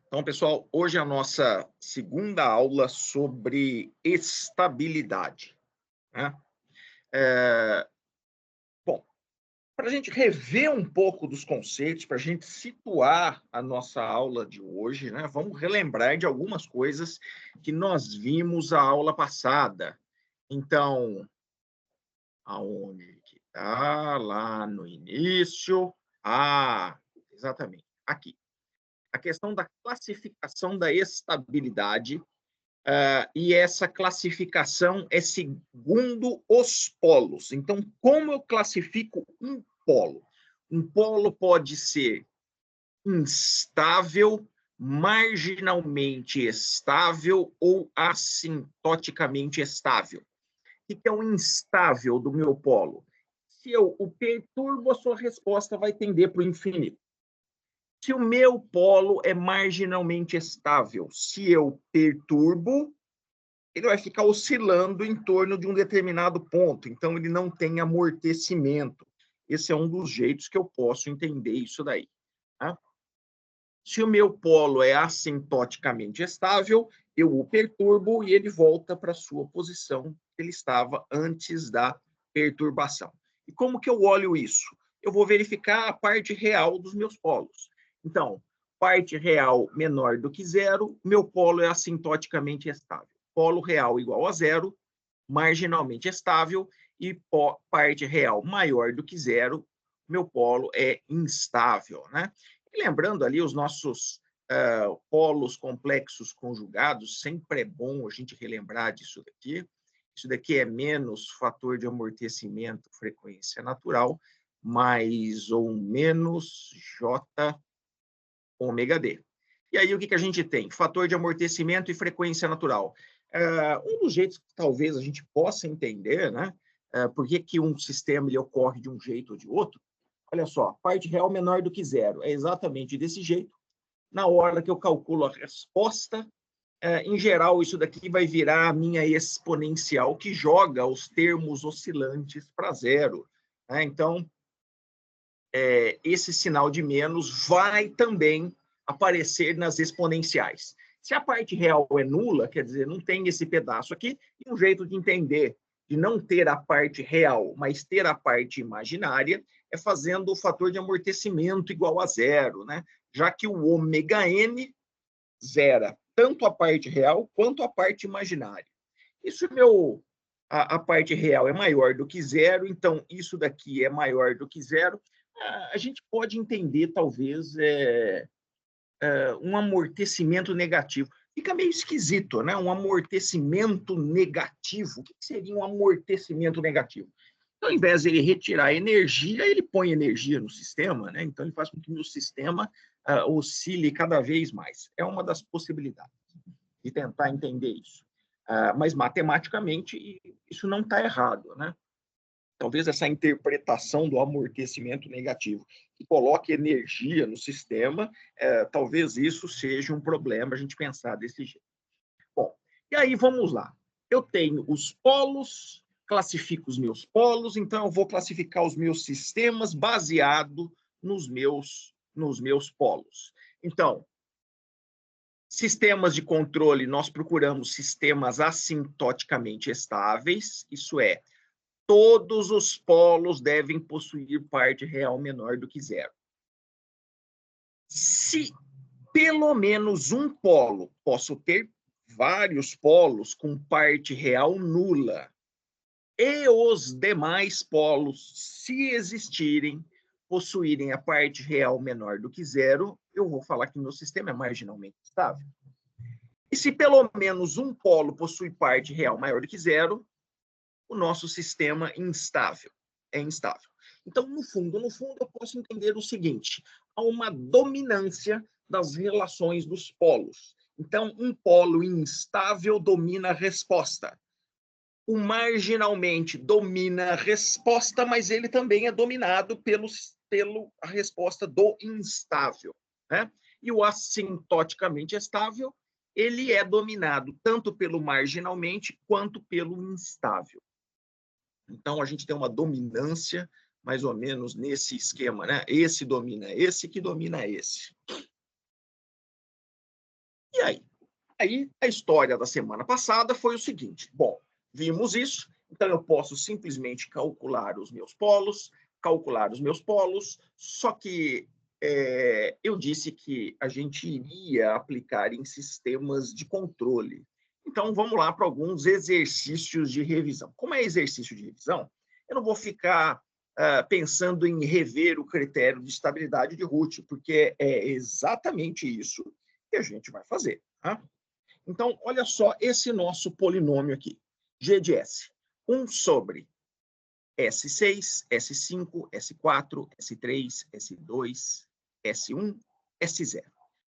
Então, pessoal, hoje é a nossa segunda aula sobre estabilidade, né? Eh, bom, para a gente rever um pouco dos conceitos, para a gente situar a nossa aula de hoje, né? Vamos relembrar de algumas coisas que nós vimos a aula passada. Então, aonde que está? Lá no início. Ah, exatamente, aqui. A questão da classificação da estabilidade. E essa classificação é segundo os polos. Então, como eu classifico um polo? Um polo pode ser instável, marginalmente estável ou assintoticamente estável. O que é o instável do meu polo? Se eu o perturbo, a sua resposta vai tender para o infinito. Se o meu polo é marginalmente estável, se eu perturbo, ele vai ficar oscilando em torno de um determinado ponto, então ele não tem amortecimento. Esse é um dos jeitos que eu posso entender isso daí. Tá? Se o meu polo é assintoticamente estável, eu o perturbo e ele volta para a sua posição que ele estava antes da perturbação. E como que eu olho isso? Eu vou verificar a parte real dos meus polos. Então, parte real menor do que zero, meu polo é assintoticamente estável. Polo real igual a zero, marginalmente estável, e parte real maior do que zero, meu polo é instável, né? E lembrando ali os nossos polos complexos conjugados, sempre é bom a gente relembrar disso daqui. Isso daqui é menos fator de amortecimento, frequência natural, mais ou menos J ômega D. E aí o que a gente tem? Fator de amortecimento e frequência natural. Um dos jeitos que talvez a gente possa entender, né? Por que um sistema ele ocorre de um jeito ou de outro? Olha só, parte real menor do que zero. É exatamente desse jeito. Na hora que eu calculo a resposta, em geral, isso daqui vai virar a minha exponencial, que joga os termos oscilantes para zero. Né? Então, esse sinal de menos vai também aparecer nas exponenciais. Se a parte real é nula, quer dizer, não tem esse pedaço aqui, e um jeito de entender de não ter a parte real, mas ter a parte imaginária, é fazendo o fator de amortecimento igual a zero, né? Já que o ômega n zera tanto a parte real quanto a parte imaginária. Isso a parte real é maior do que zero, então isso daqui é maior do que zero. A gente pode entender, talvez, um amortecimento negativo. Fica meio esquisito, né? Um amortecimento negativo. O que seria um amortecimento negativo? Então, ao invés de ele retirar energia, ele põe energia no sistema, né? Então, ele faz com que o sistema oscile cada vez mais. É uma das possibilidades de tentar entender isso. Mas, matematicamente, isso não está errado, né? Talvez essa interpretação do amortecimento negativo, que coloque energia no sistema, talvez isso seja um problema a gente pensar desse jeito. Bom, e aí vamos lá. Eu tenho os polos, classifico os meus polos, então eu vou classificar os meus sistemas baseado nos meus polos. Então, sistemas de controle, nós procuramos sistemas assintoticamente estáveis, isso é, todos os polos devem possuir parte real menor do que zero. Se pelo menos um polo, posso ter vários polos com parte real nula, e os demais polos, se existirem, possuírem a parte real menor do que zero, eu vou falar que meu sistema é marginalmente estável. E se pelo menos um polo possui parte real maior do que zero, o nosso sistema é instável. Então, no fundo, eu posso entender o seguinte: há uma dominância das relações dos polos. Então, um polo instável domina a resposta. O marginalmente domina a resposta, mas ele também é dominado pela resposta do instável. Né? E o assintoticamente estável, ele é dominado tanto pelo marginalmente quanto pelo instável. Então, a gente tem uma dominância, mais ou menos, nesse esquema, né? Esse domina esse, que domina esse. E aí? Aí a história da semana passada foi o seguinte: bom, vimos isso, então eu posso simplesmente calcular os meus polos, só que eu disse que a gente iria aplicar em sistemas de controle. Então vamos lá para alguns exercícios de revisão. Como é exercício de revisão, eu não vou ficar pensando em rever o critério de estabilidade de Root, porque é exatamente isso que a gente vai fazer. Tá? Então, olha só esse nosso polinômio aqui, g de S. 1 sobre S6, S5, S4, S3, S2, S1, S0.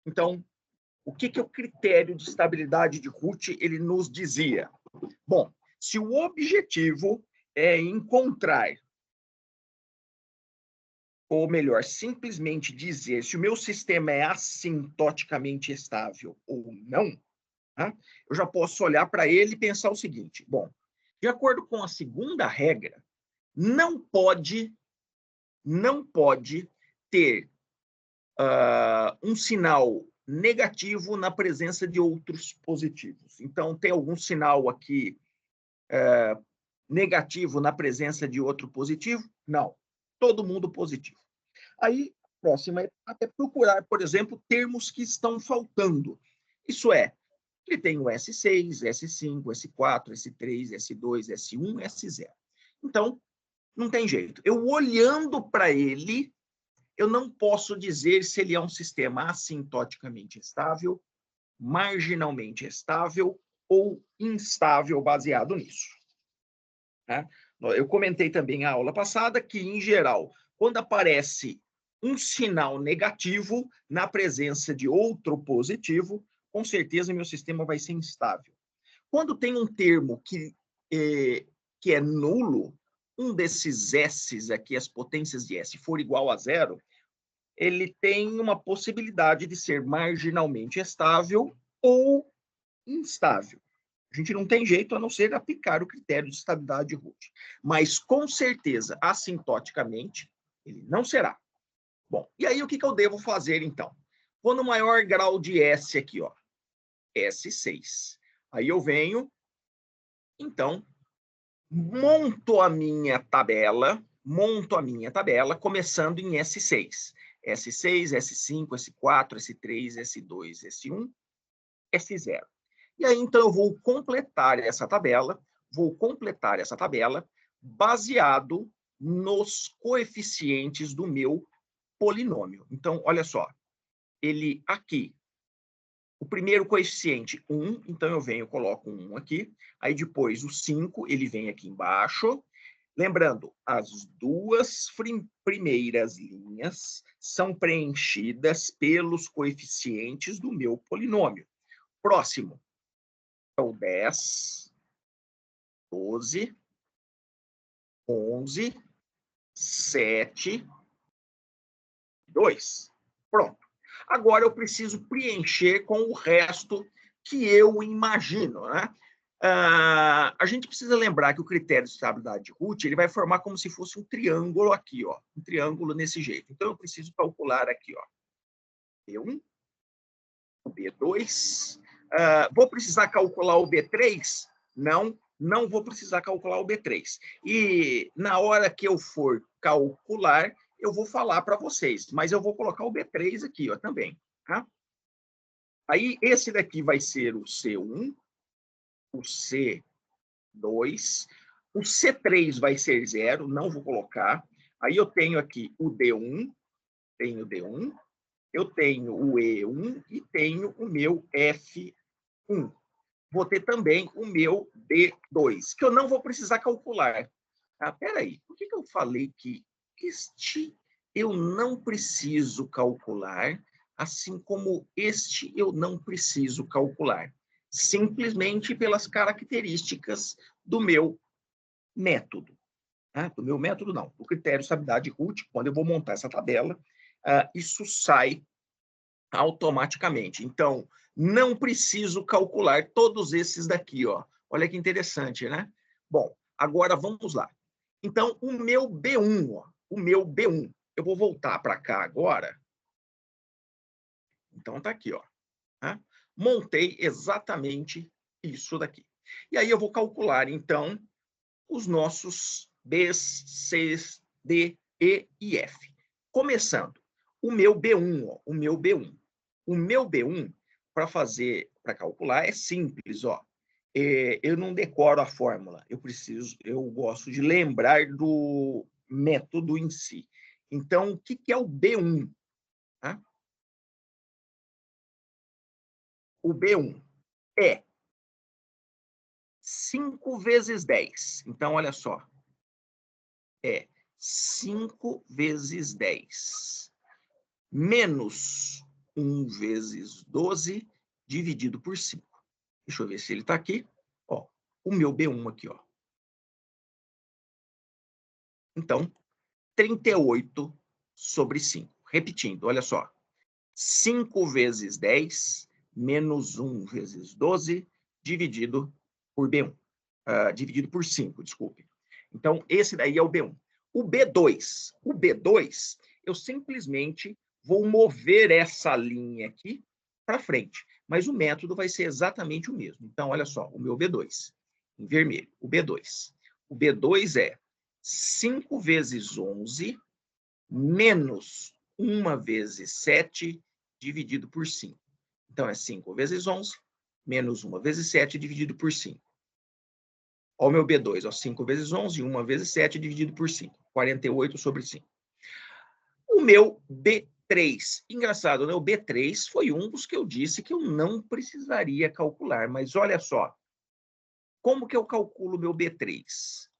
Então, o que é o critério de estabilidade de Root? Ele nos dizia, bom, se o objetivo é encontrar, ou melhor, simplesmente dizer se o meu sistema é assintoticamente estável ou não, tá? Eu já posso olhar para ele e pensar o seguinte, bom, de acordo com a segunda regra, não pode ter um sinal negativo na presença de outros positivos. Então, tem algum sinal aqui negativo na presença de outro positivo? Não. Todo mundo positivo. Aí, a próxima etapa é procurar, por exemplo, termos que estão faltando. Isso é, ele tem o S6, S5, S4, S3, S2, S1, S0. Então, não tem jeito. Eu olhando para ele, eu não posso dizer se ele é um sistema assintoticamente estável, marginalmente estável ou instável baseado nisso. Né? Eu comentei também na aula passada que, em geral, quando aparece um sinal negativo na presença de outro positivo, com certeza meu sistema vai ser instável. Quando tem um termo que é nulo, um desses S's aqui, as potências de S, for igual a zero, ele tem uma possibilidade de ser marginalmente estável ou instável. A gente não tem jeito a não ser aplicar o critério de estabilidade de Root. Mas, com certeza, assintoticamente, ele não será. Bom, e aí o que eu devo fazer, então? Vou no maior grau de S aqui, ó, S6. Aí eu venho, então, monto a minha tabela, começando em S6. S6, S5, S4, S3, S2, S1, S0. E aí, então, eu vou completar essa tabela baseado nos coeficientes do meu polinômio. Então, olha só, ele aqui, o primeiro coeficiente, 1, então eu venho, coloco 1 aqui, aí depois o 5, ele vem aqui embaixo. Lembrando, as duas primeiras linhas são preenchidas pelos coeficientes do meu polinômio. Próximo é o 10, 12, 11, 7, 2. Pronto. Agora eu preciso preencher com o resto que eu imagino, né? A gente precisa lembrar que o critério de estabilidade de Root ele vai formar como se fosse um triângulo aqui, ó, um triângulo nesse jeito. Então eu preciso calcular aqui, ó, B1, o B2. Vou precisar calcular o B3? Não, não vou precisar calcular o B3. E na hora que eu for calcular, eu vou falar para vocês, mas eu vou colocar o B3 aqui, ó, também, tá? Aí esse daqui vai ser o C1, o C2, o C3 vai ser 0, não vou colocar. Aí eu tenho aqui o D1, eu tenho o E1 e tenho o meu F1. Vou ter também o meu D2, que eu não vou precisar calcular. Peraí, por que eu falei que este eu não preciso calcular, assim como este eu não preciso calcular? Simplesmente pelas características do meu método. Do meu método, não. O critério de estabilidade Root, quando eu vou montar essa tabela, isso sai automaticamente. Então, não preciso calcular todos esses daqui, ó. Olha que interessante, né? Bom, agora vamos lá. Então, o meu B1, ó, eu vou voltar para cá agora. Então, tá aqui, ó. Né? montei exatamente isso daqui. E aí eu vou calcular, então, os nossos Bs, Cs, D, E e F. Começando, o meu B1, ó, o meu B1. O meu B1, para calcular, é simples, ó. Eu não decoro a fórmula, eu gosto de lembrar do método em si. Então, o que é o B1? Tá? O B1 é 5 vezes 10. Então, olha só, é 5 vezes 10 menos 1 vezes 12 dividido por 5. Deixa eu ver se ele está aqui. Ó, o meu B1 aqui, ó. Então, 38 sobre 5. Repetindo, olha só. 5 vezes 10 menos 1 vezes 12 dividido por B1. Dividido por 5, desculpe. Então, esse daí é o B1. O B2, eu simplesmente vou mover essa linha aqui para frente, mas o método vai ser exatamente o mesmo. Então, olha só, o meu B2, em vermelho, o B2. O B2 é 5 vezes 11 menos 1 vezes 7 dividido por 5. Então, é 5 vezes 11 menos 1 vezes 7 dividido por 5. Olha o meu B2, ó, 5 vezes 11, 1 vezes 7 dividido por 5. 48 sobre 5. O meu B3, engraçado, né? O B3 foi um dos que eu disse que eu não precisaria calcular, mas olha só, como que eu calculo o meu B3?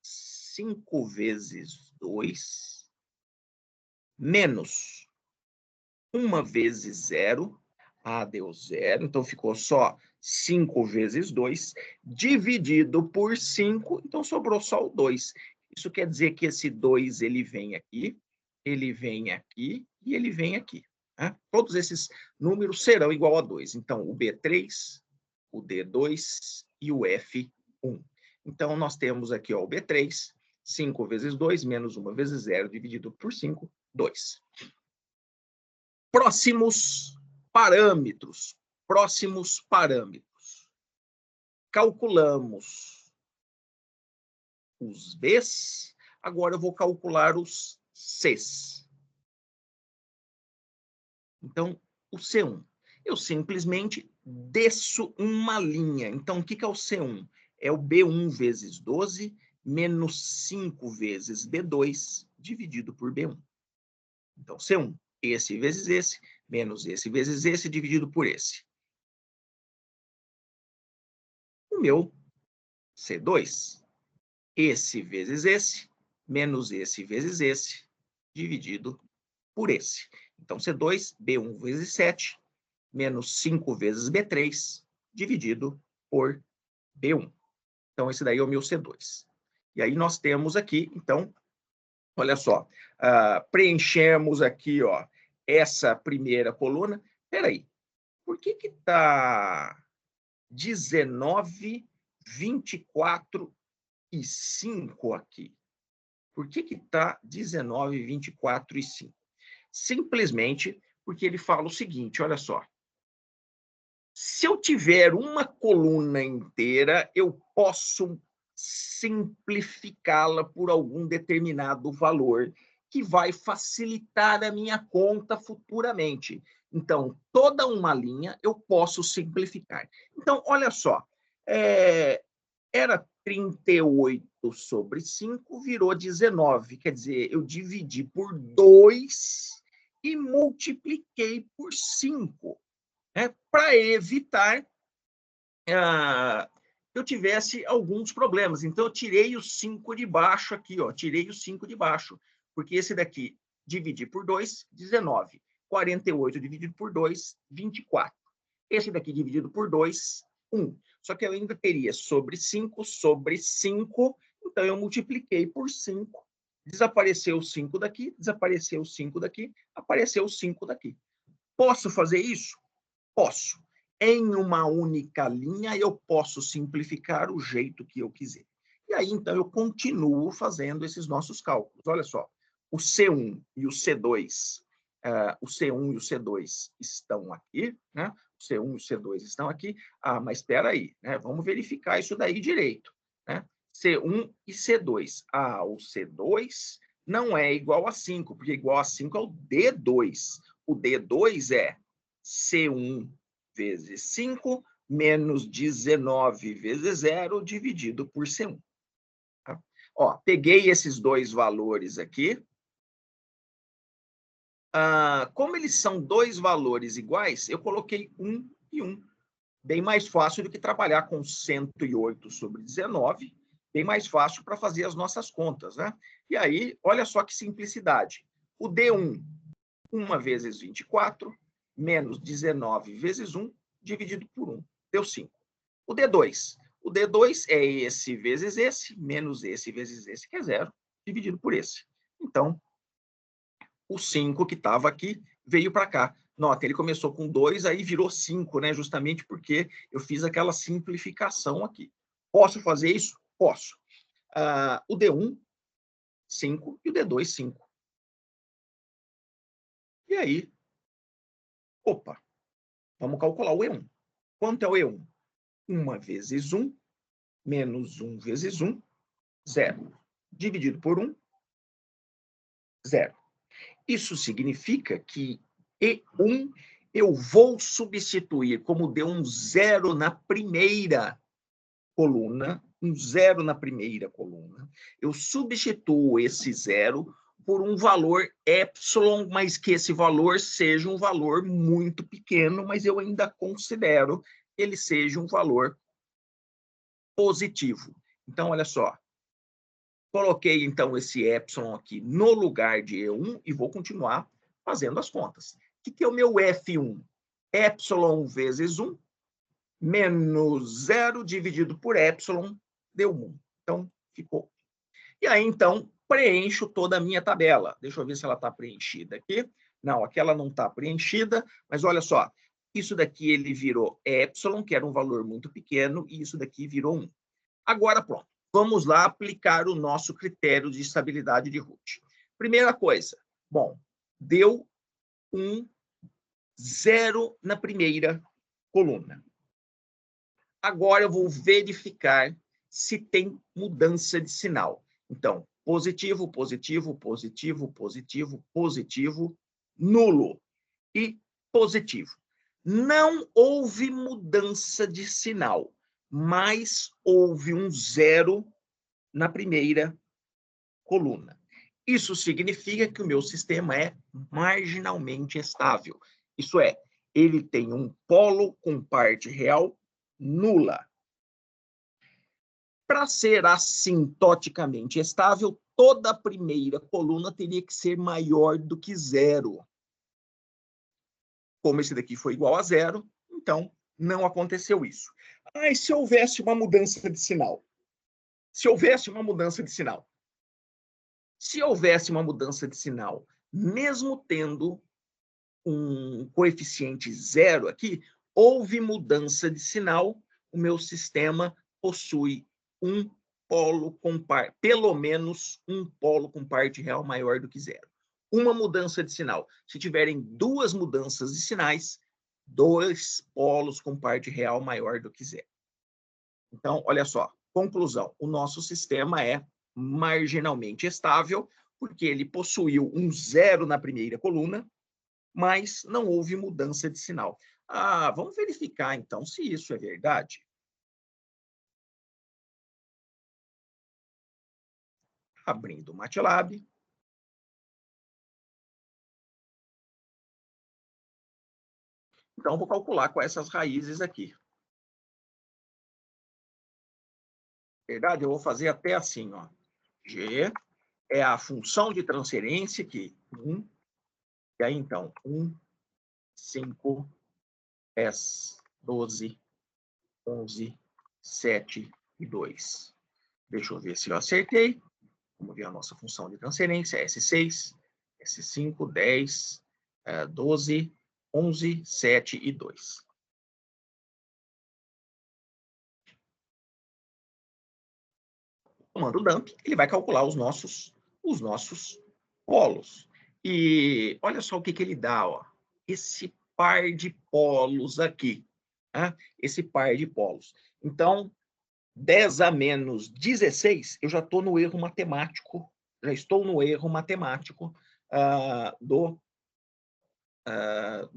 5 vezes 2 menos 1 vezes 0. Deu 0, então ficou só 5 vezes 2, dividido por 5, então sobrou só o 2. Isso quer dizer que esse 2 ele vem aqui e ele vem aqui. Né? Todos esses números serão igual a 2. Então, o B3, o D2 e o F1. Então, nós temos aqui ó, o B3, 5 vezes 2, menos 1 vezes 0, dividido por 5, 2. Próximos parâmetros. Calculamos os Bs, agora eu vou calcular os Cs. Então, o C1. Eu simplesmente desço uma linha. Então, o que é o C1? É o B1 vezes 12 menos 5 vezes B2 dividido por B1. Então, C1, esse vezes esse, menos esse vezes esse, dividido por esse. O meu C2, esse vezes esse, menos esse vezes esse, dividido por esse. Então, C2, B1 vezes 7, menos 5 vezes B3, dividido por B1. Então, esse daí é o meu C2. E aí nós temos aqui, então, olha só, preenchemos aqui, ó, essa primeira coluna. Espera aí, por que está 19, 24 e 5 aqui? Por que está 19, 24 e 5? Simplesmente porque ele fala o seguinte, olha só. Se eu tiver uma coluna inteira, eu posso simplificá-la por algum determinado valor que vai facilitar a minha conta futuramente. Então, toda uma linha eu posso simplificar. Então, olha só, era 38 sobre 5, virou 19. Quer dizer, eu dividi por 2 e multipliquei por 5. Né, para evitar que eu tivesse alguns problemas. Então, eu tirei o 5 de baixo aqui, ó, tirei o 5 de baixo, porque esse daqui, dividir por 2, 19. 48 dividido por 2, 24. Esse daqui, dividido por 2, 1. Só que eu ainda teria sobre 5, então eu multipliquei por 5. Desapareceu o 5 daqui, desapareceu o 5 daqui, apareceu o 5 daqui. Posso fazer isso? Posso. Em uma única linha, eu posso simplificar o jeito que eu quiser. E aí, então, eu continuo fazendo esses nossos cálculos. Olha só, o C1 e o C2, o C1 e o C2 estão aqui, né? O C1 e C2 estão aqui. Ah, mas espera aí, né? Vamos verificar isso daí direito, né? C1 e C2. Ah, o C2 não é igual a 5, porque igual a 5 é o D2. O D2 é C1 vezes 5 menos 19 vezes 0 dividido por C1. Tá? Ó, peguei esses dois valores aqui. Como eles são dois valores iguais, eu coloquei 1 e 1. Bem mais fácil do que trabalhar com 108 sobre 19, bem mais fácil para fazer as nossas contas, né? E aí, olha só que simplicidade. O D1, 1 vezes 24, menos 19 vezes 1, dividido por 1, deu 5. O D2 é esse vezes esse, menos esse vezes esse, que é 0, dividido por esse. Então, o 5 que estava aqui veio para cá. Nota, ele começou com 2, aí virou 5, né? Justamente porque eu fiz aquela simplificação aqui. Posso fazer isso? Posso. O D1, 5, e o D2, 5. E aí, opa, vamos calcular o E1. Quanto é o E1? 1 vezes 1, menos 1 vezes 1, 0. Dividido por 1, 0. Isso significa que E1 eu vou substituir, como deu um 0 na primeira coluna, um 0 na primeira coluna, eu substituo esse 0 por um valor epsilon, mas que esse valor seja um valor muito pequeno, mas eu ainda considero que ele seja um valor positivo. Então, olha só, coloquei, então, esse epsilon aqui no lugar de E1 e vou continuar fazendo as contas. O que é o meu F1? Epsilon vezes 1, menos 0 dividido por epsilon, deu 1. Então, ficou. E aí, então, preencho toda a minha tabela. Deixa eu ver se ela está preenchida aqui. Não, aqui ela não está preenchida, mas olha só. Isso daqui ele virou epsilon, que era um valor muito pequeno, e isso daqui virou 1. Agora, pronto. Vamos lá aplicar o nosso critério de estabilidade de Root. Primeira coisa, bom, deu um 0 na primeira coluna. Agora eu vou verificar se tem mudança de sinal. Então, positivo, positivo, positivo, positivo, positivo, nulo e positivo. Não houve mudança de sinal, mas houve um 0 na primeira coluna. Isso significa que o meu sistema é marginalmente estável. Isso é, ele tem um polo com parte real nula. Para ser assintoticamente estável, toda a primeira coluna teria que ser maior do que 0. Como esse daqui foi igual a 0, então não aconteceu isso. E se houvesse uma mudança de sinal? Se houvesse uma mudança de sinal, mesmo tendo um coeficiente 0 aqui, houve mudança de sinal, o meu sistema possui um polo com par, pelo menos um polo com parte real maior do que 0. Uma mudança de sinal. Se tiverem duas mudanças de sinais, 2 polos com parte real maior do que 0. Então, olha só, conclusão, o nosso sistema é marginalmente estável, porque ele possuiu um 0 na primeira coluna, mas não houve mudança de sinal. Vamos verificar, então, se isso é verdade. Abrindo o MATLAB. Então, vou calcular com essas raízes aqui. Verdade? Eu vou fazer até assim, ó. G é a função de transferência aqui, 1. E aí, então, 1, 5, 10, 12, 11, 7 e 2. Deixa eu ver se eu acertei. Vamos ver a nossa função de transferência. S6, S5, 10, 12, 11, 7 e 2. Comando dump, ele vai calcular os nossos polos. E olha só o que ele dá. Ó. Esse par de polos aqui. Tá? Esse par de polos. Então, 10 a menos 16, eu já estou no erro matemático, já estou no erro matemático do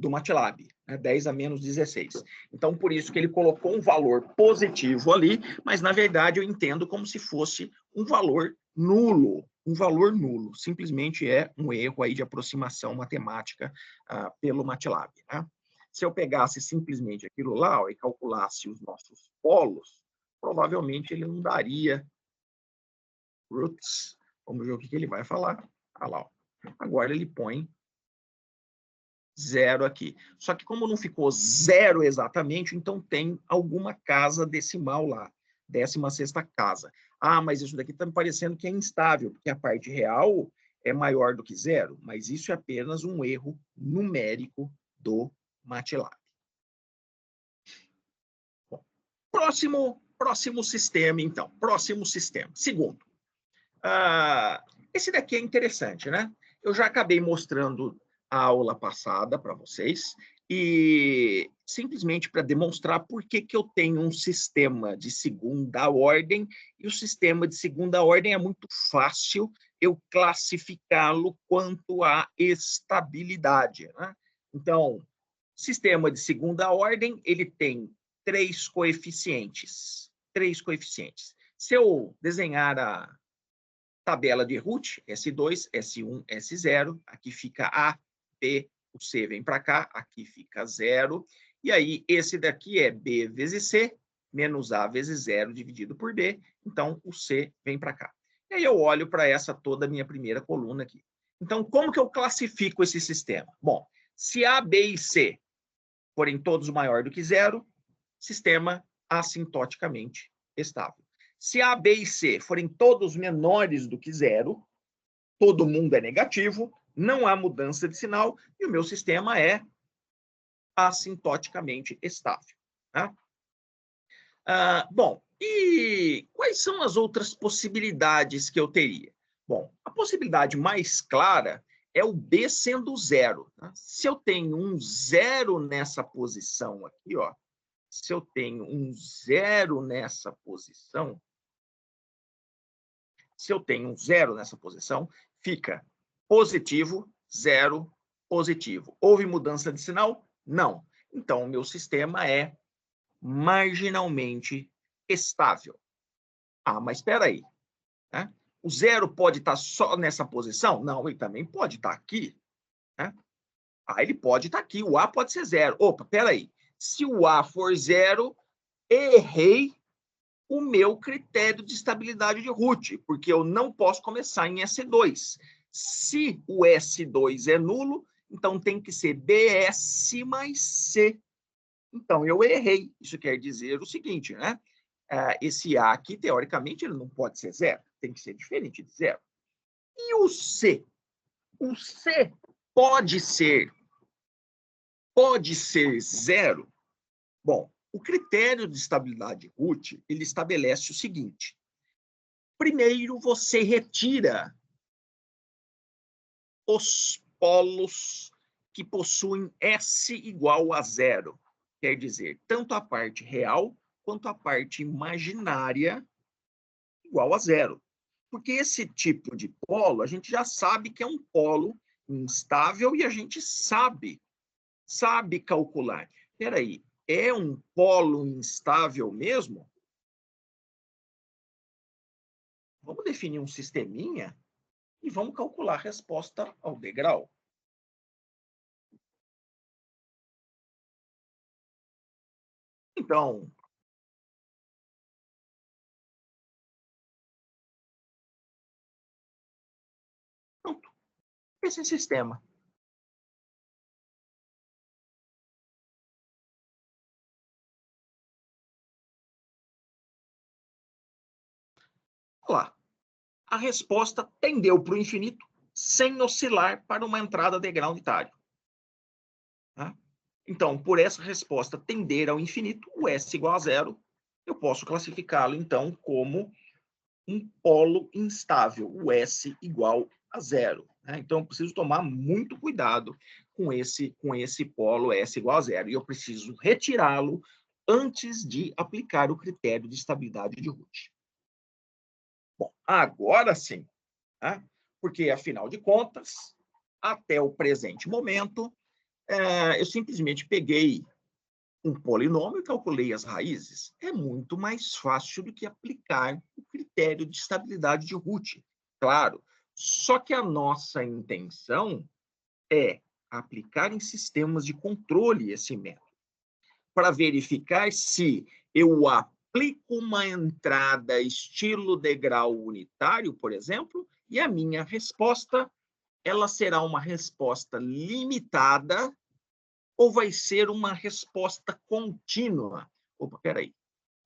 MATLAB, né? 10 a menos 16. Então, por isso que ele colocou um valor positivo ali, mas, na verdade, eu entendo como se fosse um valor nulo. Um valor nulo. Simplesmente é um erro aí de aproximação matemática pelo MATLAB. Né? Se eu pegasse simplesmente aquilo lá ó, e calculasse os nossos polos, provavelmente ele não daria roots. Vamos ver o que ele vai falar. Ah lá, ó. Agora ele põe 0 aqui. Só que como não ficou 0 exatamente, então tem alguma casa decimal lá. 16ª casa. Ah, mas isso daqui está me parecendo que é instável, porque a parte real é maior do que 0, mas isso é apenas um erro numérico do MATLAB. Bom, próximo sistema, então. Próximo sistema. Segundo. Esse daqui é interessante, né? Eu já acabei mostrando a aula passada para vocês e simplesmente para demonstrar por que eu tenho um sistema de segunda ordem e o sistema de segunda ordem é muito fácil eu classificá-lo quanto à estabilidade, né? Então, sistema de segunda ordem, ele tem 3 coeficientes. 3 coeficientes. Se eu desenhar a tabela de Root, S2, S1, S0, aqui fica A, B, o C vem para cá, aqui fica 0, e aí esse daqui é B vezes C, menos A vezes 0 dividido por B, então o C vem para cá. E aí eu olho para essa toda a minha primeira coluna aqui. Então, como que eu classifico esse sistema? Bom, se A, B e C forem todos maior do que 0, sistema assintoticamente estável. Se A, B e C forem todos menores do que 0, todo mundo é negativo, não há mudança de sinal e o meu sistema é assintoticamente estável. Né? Bom, e quais são as outras possibilidades que eu teria? Bom, a possibilidade mais clara é o B sendo 0. Né? Se eu tenho um 0 nessa posição aqui, ó, se eu tenho um 0 nessa posição, fica positivo, 0, positivo. Houve mudança de sinal? Não. Então, o meu sistema é marginalmente estável. Ah, mas espera aí. Né? O 0 pode estar só nessa posição? Não, ele também pode estar aqui. Né? Ah, ele pode estar aqui. O A pode ser 0. Opa, espera aí. Se o A for 0, errei o meu critério de estabilidade de Root, porque eu não posso começar em S2. Se o S2 é nulo, então tem que ser BS mais C. Então, eu errei. Isso quer dizer o seguinte, né? Esse A aqui, teoricamente, ele não pode ser 0. Tem que ser diferente de 0. E o C? O C pode ser 0? Bom, o critério de estabilidade Root, ele estabelece o seguinte. Primeiro, você retira os polos que possuem S igual a 0. Quer dizer, tanto a parte real quanto a parte imaginária igual a 0. Porque esse tipo de polo, a gente já sabe que é um polo instável e a gente sabe calcular. Espera aí, é um polo instável mesmo? Vamos definir um sisteminha e vamos calcular a resposta ao degrau. Então, pronto. Esse é o sistema. Olha lá. A resposta tendeu para o infinito sem oscilar para uma entrada degrau unitário. Tá? Então, por essa resposta tender ao infinito, o S igual a 0, eu posso classificá-lo, então, como um polo instável, o S igual a 0. Né? Então, eu preciso tomar muito cuidado com esse polo S igual a zero. E eu preciso retirá-lo antes de aplicar o critério de estabilidade de Hooke. Bom, agora sim, né? Porque, afinal de contas, até o presente momento, eu simplesmente peguei um polinômio e calculei as raízes. É muito mais fácil do que aplicar o critério de estabilidade de Hooke, claro. Só que a nossa intenção é aplicar em sistemas de controle esse método, para verificar se eu aplico uma entrada estilo degrau unitário, por exemplo, e a minha resposta ela será uma resposta limitada ou vai ser uma resposta contínua? Opa, peraí.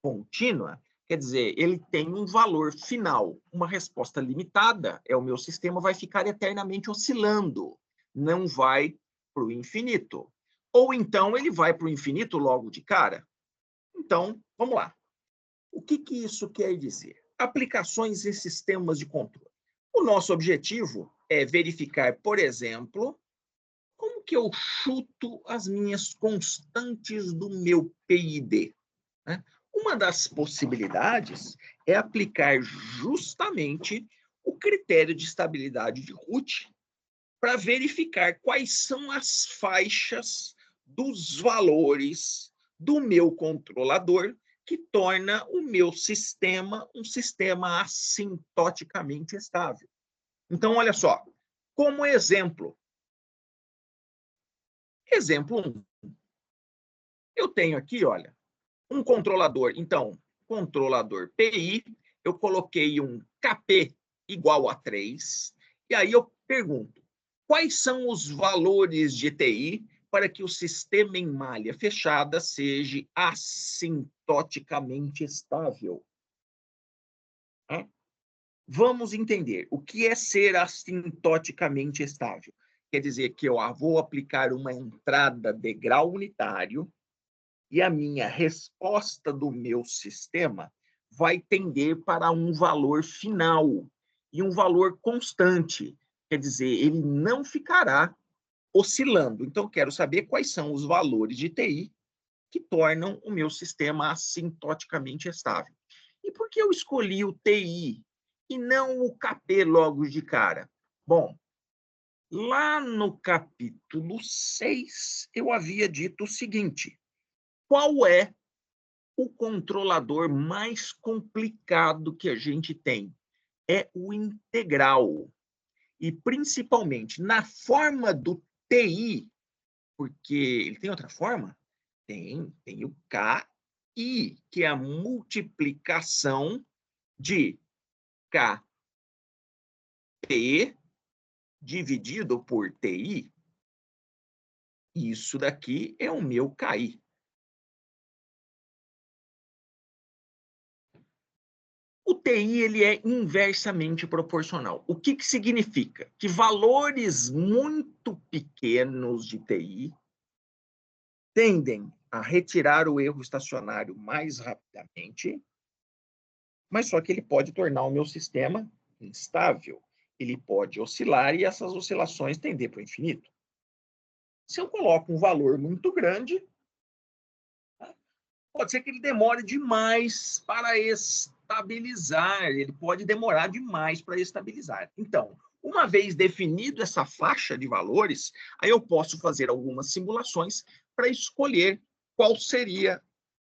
Contínua quer dizer, ele tem um valor final. Uma resposta limitada é o meu sistema vai ficar eternamente oscilando, não vai para o infinito. Ou então ele vai para o infinito logo de cara. Então, vamos lá. O que isso quer dizer? Aplicações em sistemas de controle. O nosso objetivo é verificar, por exemplo, como que eu chuto as minhas constantes do meu PID? Né? Uma das possibilidades é aplicar justamente o critério de estabilidade de Hooke para verificar quais são as faixas dos valores do meu controlador que torna o meu sistema um sistema assintoticamente estável. Então, olha só, como exemplo, exemplo 1, eu tenho aqui, olha, um controlador. Então, controlador PI, eu coloquei um KP igual a 3, e aí eu pergunto, quais são os valores de TI para que o sistema em malha fechada seja assintoticamente estável? Vamos entender o que é ser assintoticamente estável. Quer dizer que eu vou aplicar uma entrada degrau unitário e a minha resposta do meu sistema vai tender para um valor final e um valor constante. Quer dizer, ele não ficará oscilando. Então, quero saber quais são os valores de TI que tornam o meu sistema assintoticamente estável. E por que eu escolhi o TI e não o KP logo de cara? Bom, lá no capítulo 6, eu havia dito o seguinte: qual é o controlador mais complicado que a gente tem? É o integral. E, principalmente, na forma do TI, porque ele tem outra forma? Tem o KI, que é a multiplicação de KP dividido por TI. Isso daqui é o meu KI. O TI ele é inversamente proporcional. O que significa? Que valores muito pequenos de TI tendem a retirar o erro estacionário mais rapidamente, mas só que ele pode tornar o meu sistema instável. Ele pode oscilar e essas oscilações tender para o infinito. Se eu coloco um valor muito grande, pode ser que ele demore demais para estabilizar, ele pode demorar demais para estabilizar. Então, uma vez definido essa faixa de valores, aí eu posso fazer algumas simulações para escolher qual seria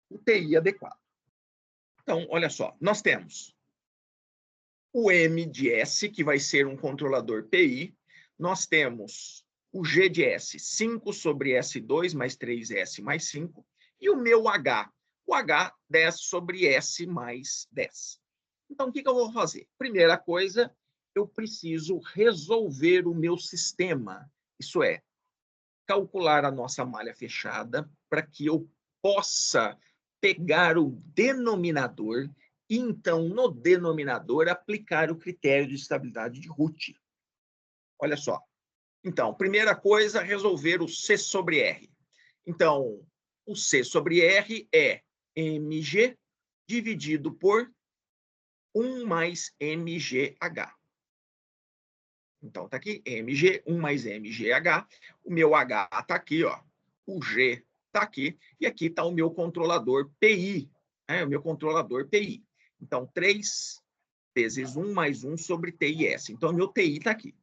o TI adequado. Então, olha só, nós temos o M de S, que vai ser um controlador PI, nós temos o G de S, 5 sobre S2 mais 3S mais 5, e o meu H, o H 10 sobre S mais 10. Então, o que eu vou fazer? Primeira coisa, eu preciso resolver o meu sistema, isso é, calcular a nossa malha fechada para que eu possa pegar o denominador e, então, no denominador, aplicar o critério de estabilidade de Hooke. Olha só. Então, primeira coisa, resolver o C sobre R. Então, o C sobre R é mg dividido por 1 mais mgh. Então, está aqui mg1 mais mgh. O meu h está aqui, ó. O g está aqui. E aqui está o meu controlador PI. O meu controlador PI. Então, 3 vezes 1 mais 1 sobre TIS. Então, o meu TI está aqui.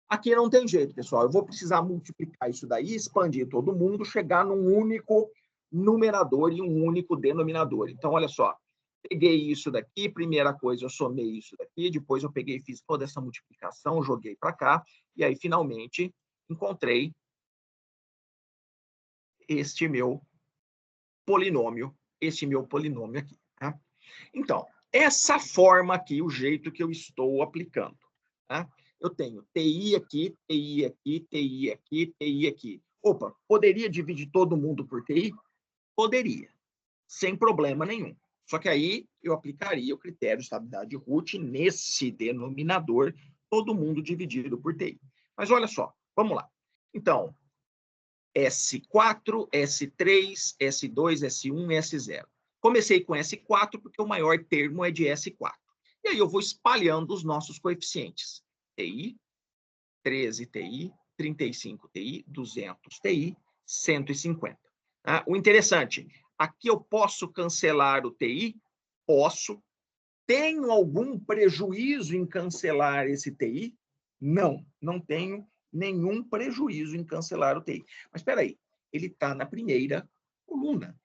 Aqui não tem jeito, pessoal. Eu vou precisar multiplicar isso daí, expandir todo mundo, chegar num único numerador e um único denominador. Então, olha só. Peguei isso daqui, primeira coisa, eu somei isso daqui, depois eu peguei e fiz toda essa multiplicação, joguei para cá, e aí, finalmente, encontrei este meu polinômio aqui. Tá? Então, essa forma aqui, o jeito que eu estou aplicando. Tá? Eu tenho TI aqui, TI aqui, TI aqui, TI aqui. Opa, poderia dividir todo mundo por TI? Poderia, sem problema nenhum. Só que aí eu aplicaria o critério de estabilidade root nesse denominador, todo mundo dividido por TI. Mas olha só, vamos lá. Então, S4, S3, S2, S1, S0. Comecei com S4 porque o maior termo é de S4. E aí eu vou espalhando os nossos coeficientes. TI, 13 TI, 35 TI, 200 TI, 150. O interessante, aqui eu posso cancelar o TI? Posso. Tenho algum prejuízo em cancelar esse TI? Não, não tenho nenhum prejuízo em cancelar o TI. Mas espera aí, ele está na primeira coluna.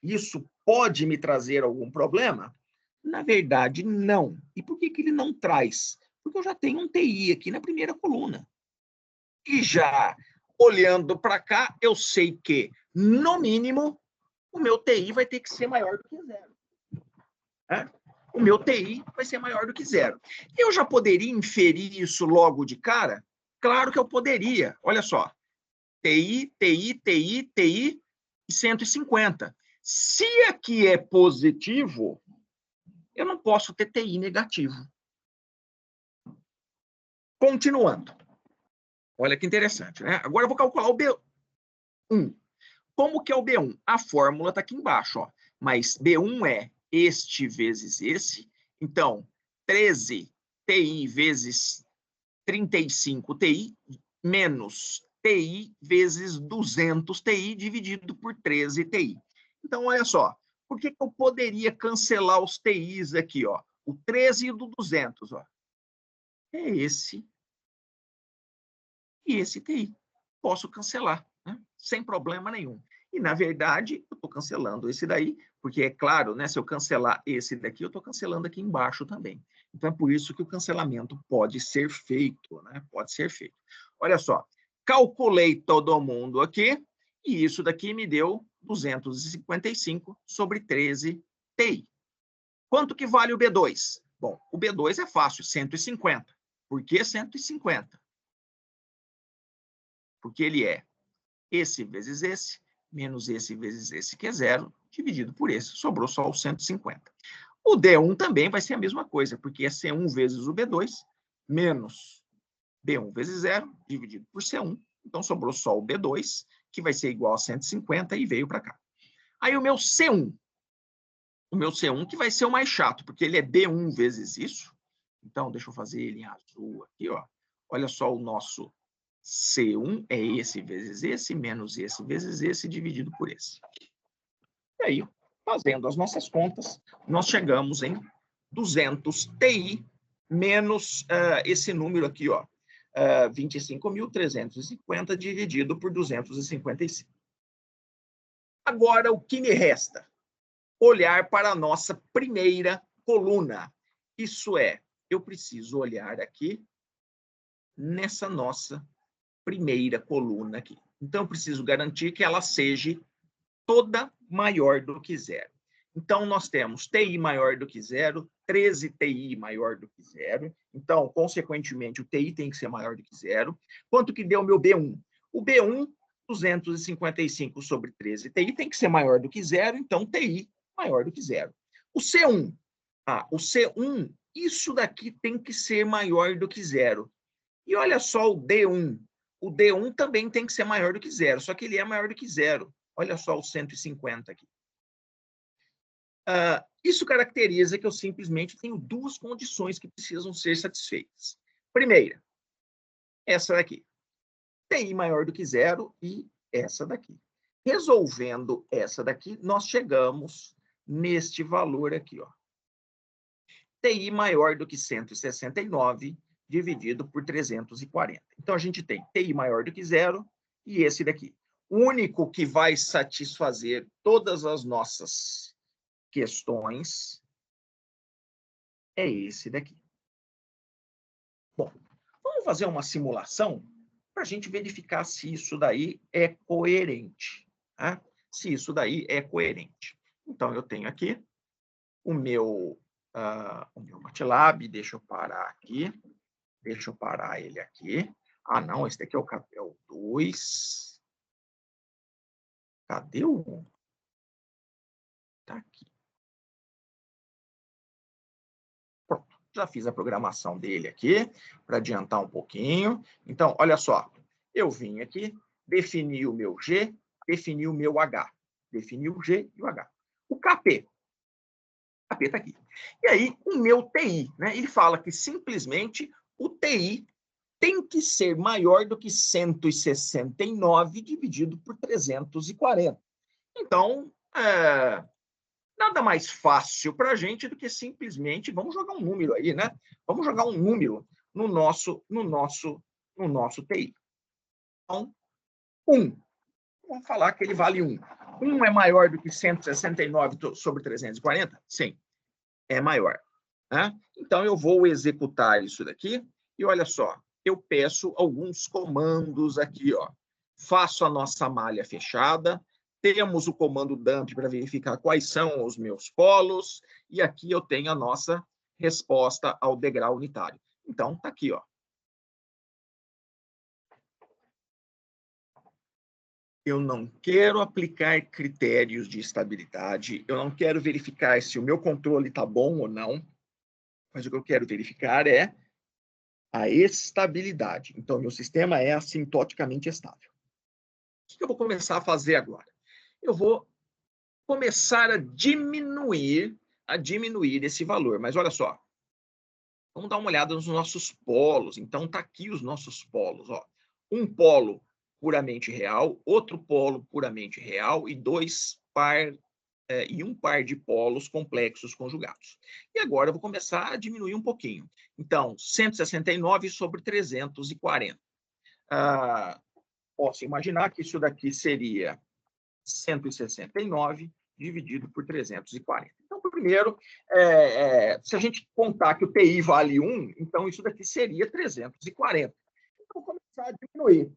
Isso pode me trazer algum problema? Na verdade, não. E por que ele não traz? Porque eu já tenho um TI aqui na primeira coluna. E já olhando para cá, eu sei que, no mínimo, o meu TI vai ter que ser maior do que zero. O meu TI vai ser maior do que zero. Eu já poderia inferir isso logo de cara? Claro que eu poderia. Olha só. TI, TI, TI, TI e 150. Se aqui é positivo, eu não posso ter TI negativo. Continuando. Olha que interessante, né? Agora eu vou calcular o B1. Como que é o B1? A fórmula está aqui embaixo, ó. Mas B1 é este vezes esse. Então, 13 TI vezes 35 TI menos TI vezes 200 TI dividido por 13 TI. Então, olha só. Por que eu poderia cancelar os TIs aqui, ó? O 13 e o do 200, ó. É esse e esse TI. Posso cancelar, né? Sem problema nenhum. E, na verdade, eu estou cancelando esse daí, porque é claro, né, se eu cancelar esse daqui, eu estou cancelando aqui embaixo também. Então, é por isso que o cancelamento pode ser feito, né? Pode ser feito. Olha só, calculei todo mundo aqui, e isso daqui me deu 255 sobre 13 TI. Quanto que vale o B2? Bom, o B2 é fácil, 150. Por que 150? Porque ele é esse vezes esse, menos esse vezes esse, que é zero, dividido por esse. Sobrou só o 150. O D1 também vai ser a mesma coisa, porque é C1 vezes o B2, menos B1 vezes zero, dividido por C1. Então, sobrou só o B2, que vai ser igual a 150, e veio para cá. Aí, o meu C1 que vai ser o mais chato, porque ele é B1 vezes isso. Então, deixa eu fazer ele em azul aqui, ó. Olha só o nosso C1 é esse vezes esse, menos esse vezes esse, dividido por esse. E aí, fazendo as nossas contas, nós chegamos em 200 TI menos esse número aqui, ó, 25.350 dividido por 255. Agora, o que me resta? Olhar para a nossa primeira coluna. Isso é, eu preciso olhar aqui nessa nossa primeira coluna aqui. Então, eu preciso garantir que ela seja toda maior do que zero. Então, nós temos TI maior do que zero, 13 TI maior do que zero. Então, consequentemente, o TI tem que ser maior do que zero. Quanto que deu o meu B1? O B1, 255 sobre 13 TI, tem que ser maior do que zero, então TI maior do que zero. O C1, isso daqui tem que ser maior do que zero. E olha só o D1. O D1 também tem que ser maior do que zero, só que ele é maior do que zero. Olha só o 150 aqui. Isso caracteriza que eu simplesmente tenho duas condições que precisam ser satisfeitas. Primeira, essa daqui. TI maior do que zero e essa daqui. Resolvendo essa daqui, nós chegamos neste valor aqui, ó. TI maior do que 169 dividido por 340. Então, a gente tem TI maior do que zero e esse daqui. O único que vai satisfazer todas as nossas questões é esse daqui. Bom, vamos fazer uma simulação para a gente verificar se isso daí é coerente. Tá? Se isso daí é coerente. Então, eu tenho aqui o meu MATLAB, deixa eu parar aqui. Deixa eu parar ele aqui. Ah, não, esse daqui é o 2. Cadê o 1? Está aqui. Pronto, já fiz a programação dele aqui, para adiantar um pouquinho. Então, olha só, eu vim aqui, defini o meu G, defini o meu H. Defini o G e o H. O KP. O KP está aqui. E aí, o meu TI, né? Ele fala que simplesmente o TI tem que ser maior do que 169 dividido por 340. Então, nada mais fácil para a gente do que simplesmente, vamos jogar um número aí, né? Vamos jogar um número no nosso TI. Então, 1. Vamos falar que ele vale 1. 1 é maior do que 169 sobre 340? Sim, é maior. Né? Então, eu vou executar isso daqui e olha só, eu peço alguns comandos aqui, ó. Faço a nossa malha fechada, temos o comando dump para verificar quais são os meus polos, e aqui eu tenho a nossa resposta ao degrau unitário. Então, está aqui, ó. Eu não quero aplicar critérios de estabilidade, eu não quero verificar se o meu controle está bom ou não, mas o que eu quero verificar é a estabilidade. Então, meu sistema é assintoticamente estável. O que eu vou começar a fazer agora? Eu vou começar a diminuir esse valor. Mas olha só, vamos dar uma olhada nos nossos polos. Então, está aqui os nossos polos. Ó. Um polo puramente real, outro polo puramente real e um par de polos complexos conjugados. E agora eu vou começar a diminuir um pouquinho. Então, 169 sobre 340. Posso imaginar que isso daqui seria 169 dividido por 340. Então, primeiro, se a gente contar que o TI vale 1, então isso daqui seria 340. Então, vou começar a diminuir.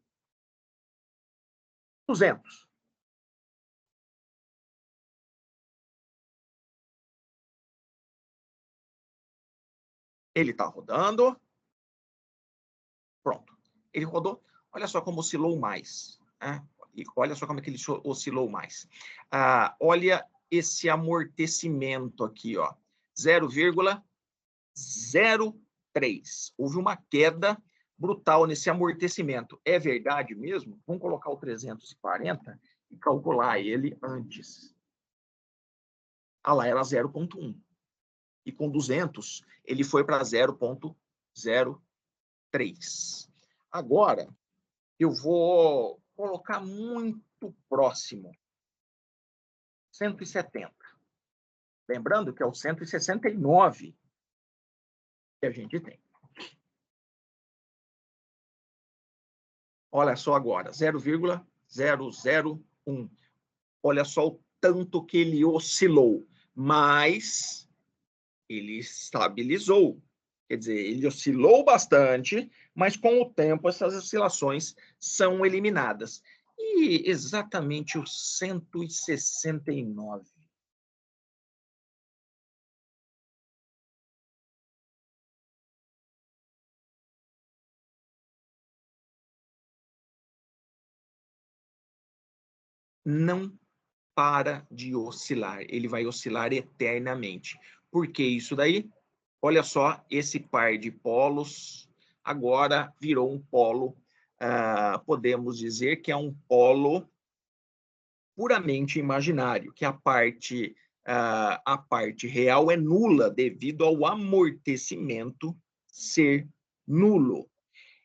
200. Ele está rodando. Pronto. Ele rodou. Olha só como oscilou mais. Né? E olha só como é que ele oscilou mais. Olha esse amortecimento aqui, ó. 0,03. Houve uma queda brutal nesse amortecimento. É verdade mesmo? Vamos colocar o 340 e calcular ele antes. Ah lá, era 0,1. E com 200, ele foi para 0,03. Agora, eu vou colocar muito próximo. 170. Lembrando que é o 169 que a gente tem. Olha só agora, 0,001. Olha só o tanto que ele oscilou, mas ele estabilizou. Quer dizer, ele oscilou bastante, mas com o tempo essas oscilações são eliminadas. E exatamente o 169. Não para de oscilar, ele vai oscilar eternamente. Por que isso daí? Olha só, esse par de polos agora virou um polo, podemos dizer que é um polo puramente imaginário, que a parte real é nula devido ao amortecimento ser nulo.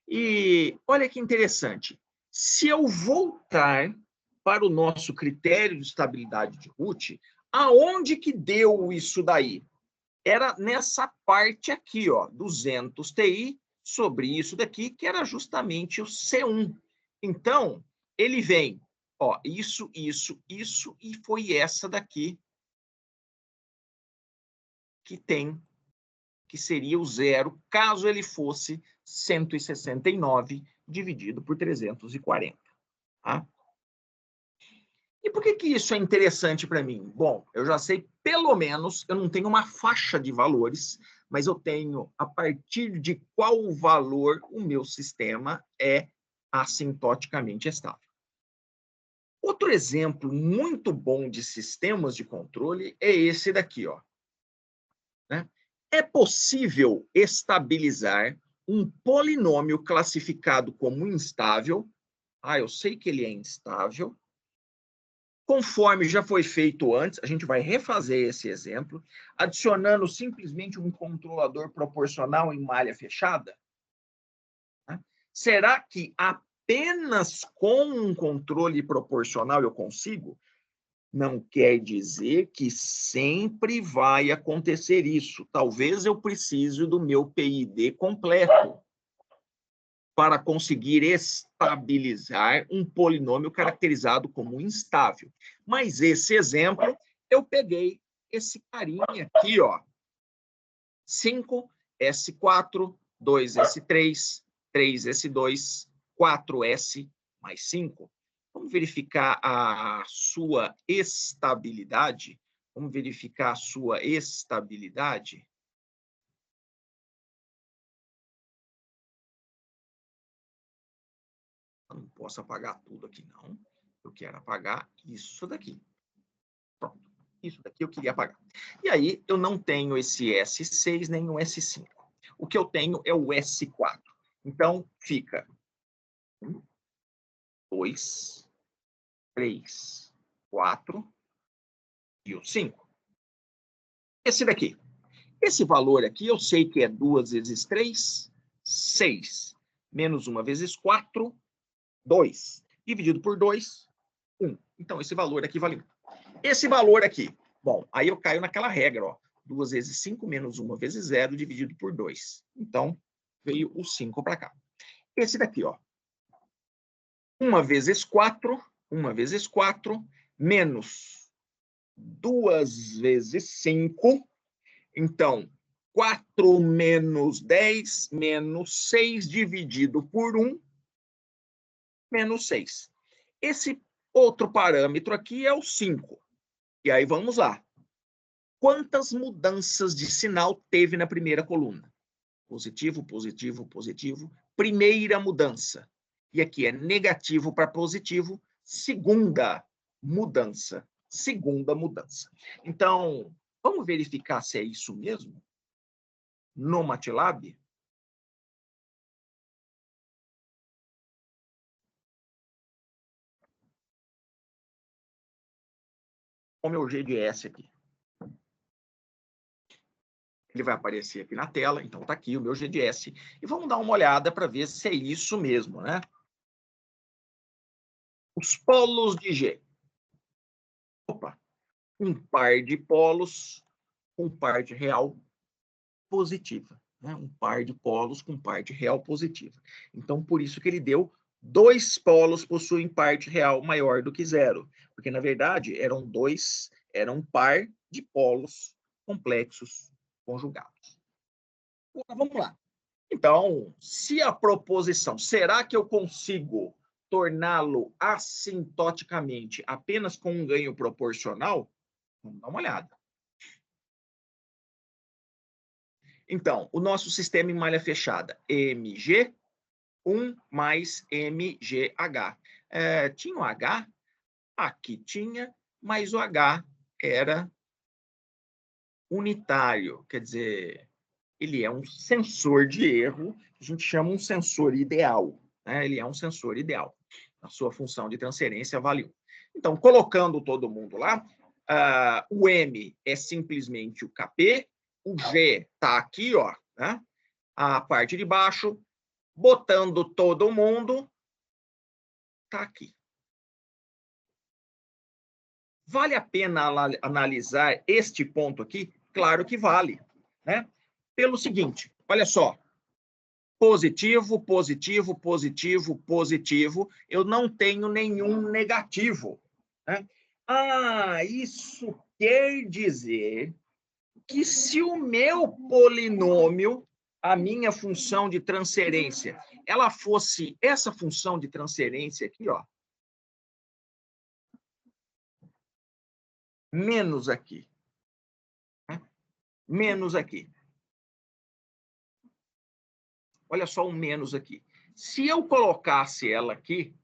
E olha que interessante. Se eu voltar para o nosso critério de estabilidade de Root, aonde que deu isso daí? Era nessa parte aqui, ó, 200 Ti sobre isso daqui, que era justamente o C1. Então, ele vem, ó, isso, e foi essa daqui que tem, que seria o zero, caso ele fosse 169 dividido por 340. Tá? E por que isso é interessante para mim? Bom, eu já sei, pelo menos, eu não tenho uma faixa de valores, mas eu tenho a partir de qual valor o meu sistema é assintoticamente estável. Outro exemplo muito bom de sistemas de controle é esse daqui, ó. Né? É possível estabilizar um polinômio classificado como instável. Ah, eu sei que ele é instável. Conforme já foi feito antes, a gente vai refazer esse exemplo, adicionando simplesmente um controlador proporcional em malha fechada. Né? Será que apenas com um controle proporcional eu consigo? Não quer dizer que sempre vai acontecer isso. Talvez eu precise do meu PID completo para conseguir estabilizar um polinômio caracterizado como instável. Mas esse exemplo, eu peguei esse carinha aqui, ó. 5S4, 2S3, 3S2, 4S mais 5. Vamos verificar a sua estabilidade. Vamos verificar a sua estabilidade. Eu não posso apagar tudo aqui, não. Eu quero apagar isso daqui. Pronto. Isso daqui eu queria apagar. E aí, eu não tenho esse S6 nem o S5. O que eu tenho é o S4. Então, fica 1, 2, 3, 4 e o 5. Esse daqui. Esse valor aqui, eu sei que é 2 vezes 3, 6. Menos 1 vezes 4, 2. Dividido por 2, 1. Então, esse valor aqui vale 1. Esse valor aqui, bom, aí eu caio naquela regra, ó. 2 vezes 5 menos 1 vezes 0 dividido por 2. Então, veio o 5 para cá. Esse daqui, ó. 1 vezes 4, 1 vezes 4, menos 2 vezes 5. Então, 4 menos 10, menos 6 dividido por 1, menos 6. Esse outro parâmetro aqui é o 5. E aí, vamos lá. Quantas mudanças de sinal teve na primeira coluna? Positivo, positivo, positivo. Primeira mudança. E aqui é negativo para positivo. Segunda mudança. Segunda mudança. Então, vamos verificar se é isso mesmo? No MATLAB? O meu GDS aqui. Ele vai aparecer aqui na tela, então está aqui o meu GDS. E vamos dar uma olhada para ver se é isso mesmo, né? Os polos de G. Opa, um par de polos, um par de real positiva. Né? Um par de polos com parte real positiva. Então, por isso que ele deu 2 polos possuem parte real maior do que 0. Porque, na verdade, era um par de polos complexos conjugados. Agora, vamos lá. Então, se a proposição, será que eu consigo torná-lo assintoticamente apenas com um ganho proporcional? Vamos dar uma olhada. Então, o nosso sistema em malha fechada, MG, 1 mais MGH. Tinha o H? Aqui tinha, mas o H era unitário, quer dizer, ele é um sensor de erro, que a gente chama um sensor ideal. Né? Ele é um sensor ideal. A sua função de transferência vale 1. Então, colocando todo mundo lá, o M é simplesmente o KP, o G está aqui, ó, né? A parte de baixo, botando todo mundo, está aqui. Vale a pena analisar este ponto aqui? Claro que vale, né? Pelo seguinte, olha só. Positivo, positivo, positivo, positivo. Eu não tenho nenhum negativo, né? Ah, isso quer dizer que se o meu polinômio, a minha função de transferência, ela fosse essa função de transferência aqui, ó, menos aqui, né? Menos aqui. Olha só o menos aqui. Se eu colocasse ela aqui,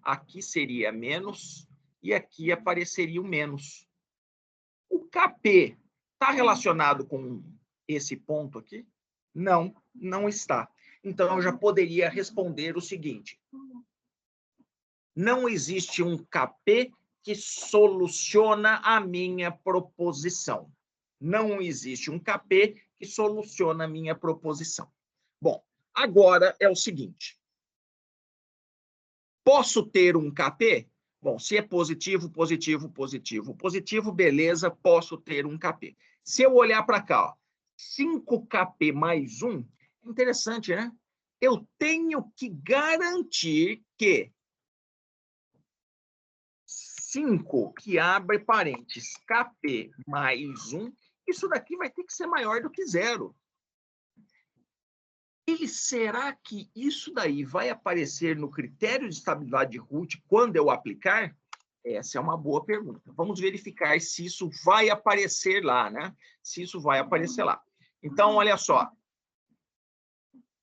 aqui seria menos e aqui apareceria o menos. O KP está relacionado com esse ponto aqui? Não, não está. Então, eu já poderia responder o seguinte. Não existe um KP que soluciona a minha proposição. Não existe um KP que soluciona a minha proposição. Bom, agora é o seguinte. Posso ter um KP? Bom, se é positivo, positivo, positivo, positivo, beleza, posso ter um KP. Se eu olhar para cá, ó, 5KP mais 1, interessante, né? Eu tenho que garantir que 5, que abre parênteses, KP mais 1, isso daqui vai ter que ser maior do que 0. E será que isso daí vai aparecer no critério de estabilidade de Root quando eu aplicar? Essa é uma boa pergunta. Vamos verificar se isso vai aparecer lá, né? Se isso vai aparecer lá. Então, olha só.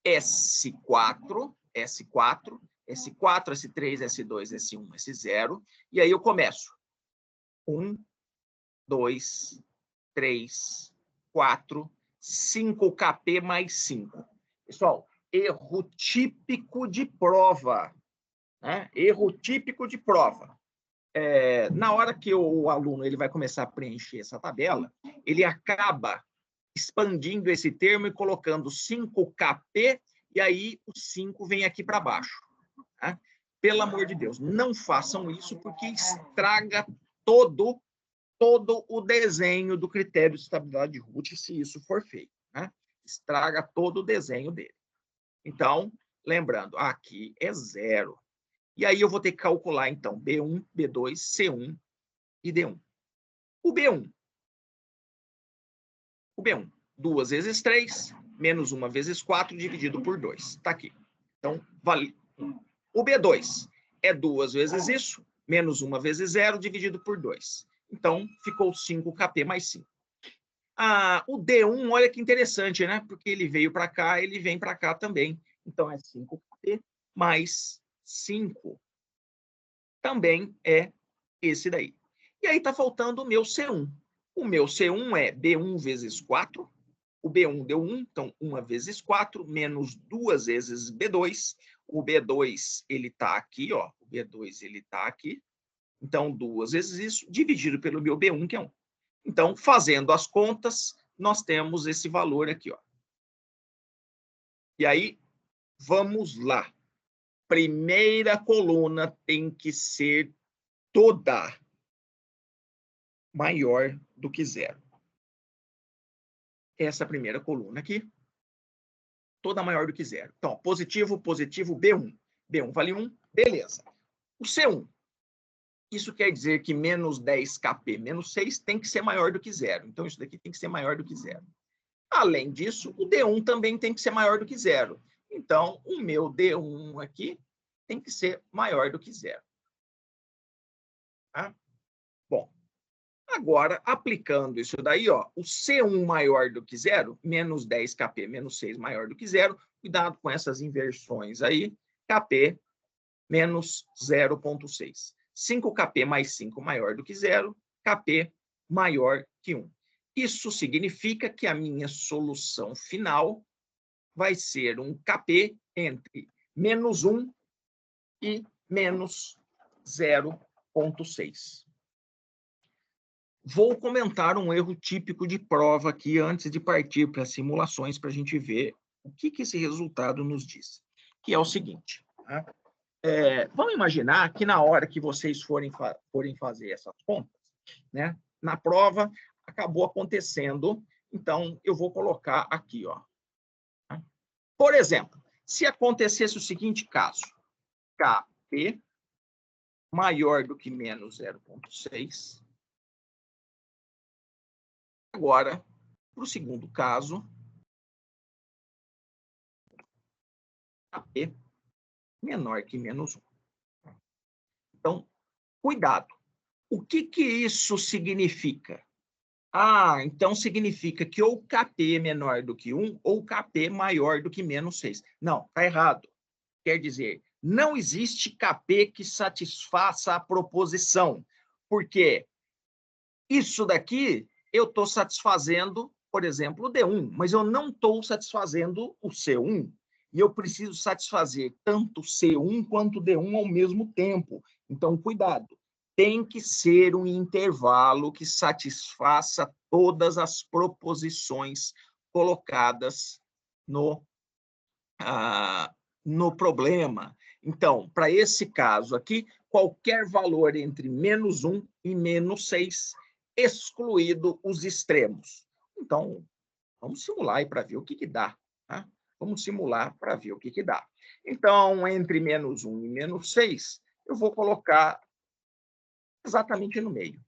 S4, S4, S4, S3, S2, S1, S0. E aí eu começo. 1, 2, 3, 4, 5KP mais 5. Pessoal, erro típico de prova. Né? Erro típico de prova. Na hora que o aluno ele vai começar a preencher essa tabela, ele acaba expandindo esse termo e colocando 5KP, e aí o 5 vem aqui para baixo. Tá? Pelo amor de Deus, não façam isso, porque estraga todo o desenho do critério de estabilidade de Root, se isso for feito. Né? Estraga todo o desenho dele. Então, lembrando, aqui é 0. E aí eu vou ter que calcular, então, B1, B2, C1 e D1. O B1, 2 vezes 3, menos 1 vezes 4, dividido por 2. Está aqui. Então, vale 1. O B2 é 2 vezes isso, menos 1 vezes 0, dividido por 2. Então, ficou 5KP mais 5. O D1, olha que interessante, né? Porque ele veio para cá, ele vem para cá também. Então, é 5KP mais 5. Também é esse daí. E aí está faltando o meu C1. O meu C1 é B1 vezes 4. O B1 deu 1, então 1 vezes 4, menos 2 vezes B2. O B2, ele está aqui, ó. O B2, ele está aqui. Então, 2 vezes isso, dividido pelo meu B1, que é 1. Então, fazendo as contas, nós temos esse valor aqui, ó. E aí, vamos lá. Primeira coluna tem que ser toda maior do que 0. Essa primeira coluna aqui, toda maior do que 0. Então, positivo, positivo, B1. B1 vale 1, beleza. O C1, isso quer dizer que menos 10KP menos 6 tem que ser maior do que 0. Então, isso daqui tem que ser maior do que 0. Além disso, o D1 também tem que ser maior do que 0. Então, o meu D1 aqui tem que ser maior do que 0. Tá? Bom, agora, aplicando isso daí, ó, o C1 maior do que 0, menos 10KP menos 6 maior do que 0, cuidado com essas inversões aí, KP menos 0,6. 5KP mais 5 maior do que 0, KP maior que 1. Isso significa que a minha solução final vai ser um KP entre menos 1 e menos 0,6. Vou comentar um erro típico de prova aqui antes de partir para simulações para a gente ver O que esse resultado nos diz? Que é o seguinte, tá? Vamos imaginar que na hora que vocês forem fazer essas contas, né, na prova acabou acontecendo, então eu vou colocar aqui, ó. Tá? Por exemplo, se acontecesse o seguinte caso, KP maior do que menos 0,6. Agora, para o segundo caso, KP menor que menos 1. Então, cuidado. O que isso significa? Então significa que ou KP é menor do que 1 ou KP maior do que menos 6. Não, está errado. Quer dizer, não existe KP que satisfaça a proposição, porque isso daqui eu estou satisfazendo, por exemplo, o D1, mas eu não estou satisfazendo o C1. E eu preciso satisfazer tanto C1 quanto D1 ao mesmo tempo. Então, cuidado. Tem que ser um intervalo que satisfaça todas as proposições colocadas no problema. Então, para esse caso aqui, qualquer valor entre menos 1 e menos 6, excluído os extremos. Então, vamos simular aí para ver o que dá. Tá? Vamos simular para ver o que dá. Então, entre menos 1 e menos 6, eu vou colocar exatamente no meio,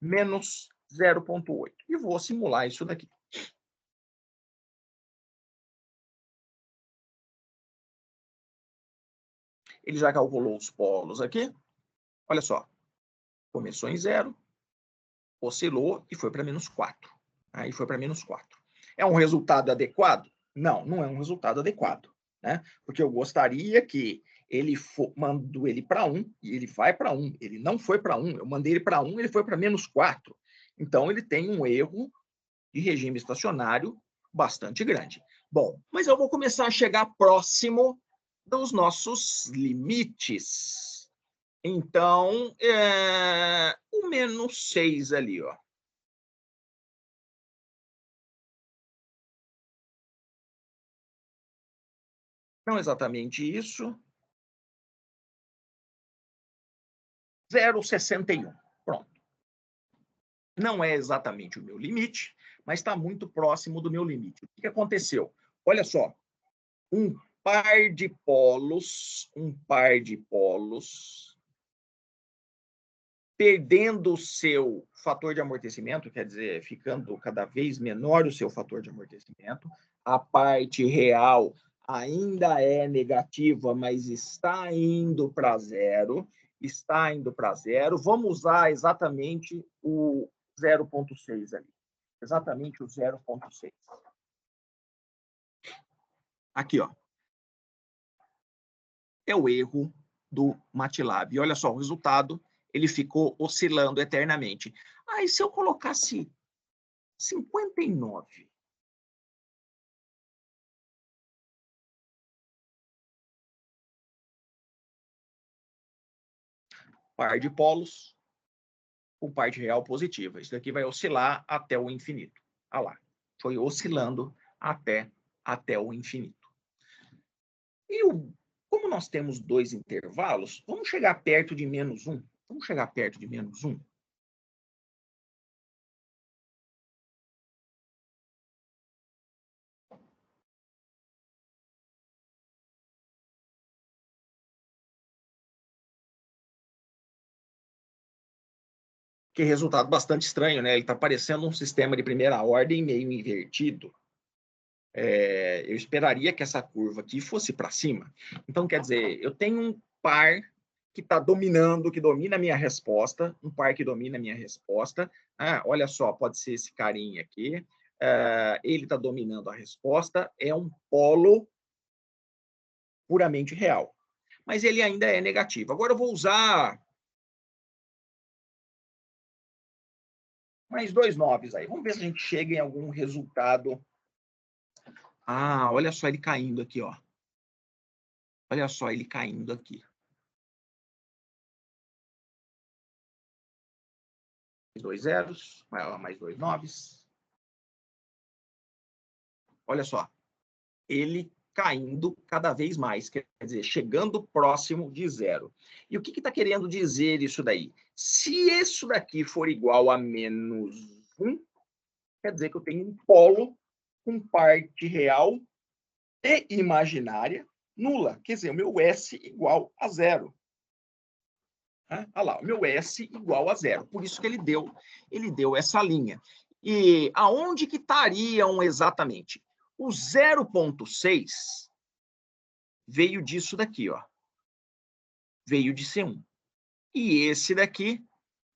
menos 0,8. E vou simular isso daqui. Ele já calculou os polos aqui. Olha só, começou em 0, oscilou e foi para menos 4. Aí foi para menos 4. É um resultado adequado? Não, não é um resultado adequado. Né? Porque eu gostaria que ele mando ele para 1 e ele vai para 1. Ele não foi para 1. Eu mandei ele para 1, ele foi para menos 4. Então, ele tem um erro de regime estacionário bastante grande. Bom, mas eu vou começar a chegar próximo dos nossos limites. Então, o menos 6 ali, ó. Não exatamente isso. 0,61. Pronto. Não é exatamente o meu limite, mas está muito próximo do meu limite. O que aconteceu? Olha só, um par de polos, perdendo o seu fator de amortecimento, quer dizer, ficando cada vez menor o seu fator de amortecimento, a parte real ainda é negativa, mas está indo para zero, Vamos usar exatamente o 0,6 ali. Exatamente o 0,6. Aqui, ó. É o erro do MATLAB. E olha só, o resultado, ele ficou oscilando eternamente. E se eu colocasse 59? Par de polos, com parte real positiva. Isso daqui vai oscilar até o infinito. Olha lá, foi oscilando até o infinito. E como nós temos dois intervalos, vamos chegar perto de menos 1. Vamos chegar perto de menos 1. Que resultado bastante estranho, né? Ele está parecendo um sistema de primeira ordem meio invertido. Eu esperaria que essa curva aqui fosse para cima. Então, quer dizer, eu tenho um par que está dominando, que domina a minha resposta, um par que domina a minha resposta. Olha só, pode ser esse carinha aqui. Ele está dominando a resposta, é um polo puramente real. Mas ele ainda é negativo. Agora eu vou usar mais 2 noves aí. Vamos ver se a gente chega em algum resultado. Olha só ele caindo aqui, ó. Olha só ele caindo aqui. Dois zeros, mais 2 noves. Olha só. ele caindo cada vez mais, quer dizer, chegando próximo de zero. E o que está querendo dizer isso daí? Se isso daqui for igual a -1, quer dizer que eu tenho um polo com parte real e imaginária nula. Quer dizer, o meu S igual a zero. Olha lá, o meu S igual a zero. Por isso que ele deu essa linha. E aonde que estariam exatamente? O 0,6 veio disso daqui, ó. Veio de C1. E esse daqui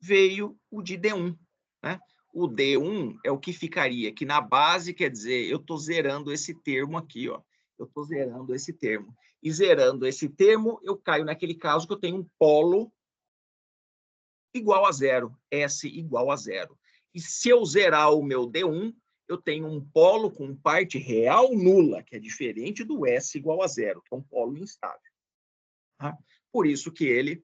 veio o de D1, né? O D1 é o que ficaria aqui na base, quer dizer, eu estou zerando esse termo aqui, ó. Eu estou zerando esse termo. E zerando esse termo, eu caio naquele caso que eu tenho um polo igual a zero, S igual a zero. E se eu zerar o meu D1, eu tenho um polo com parte real nula, que é diferente do S igual a zero, que é um polo instável. Tá? Por isso que ele,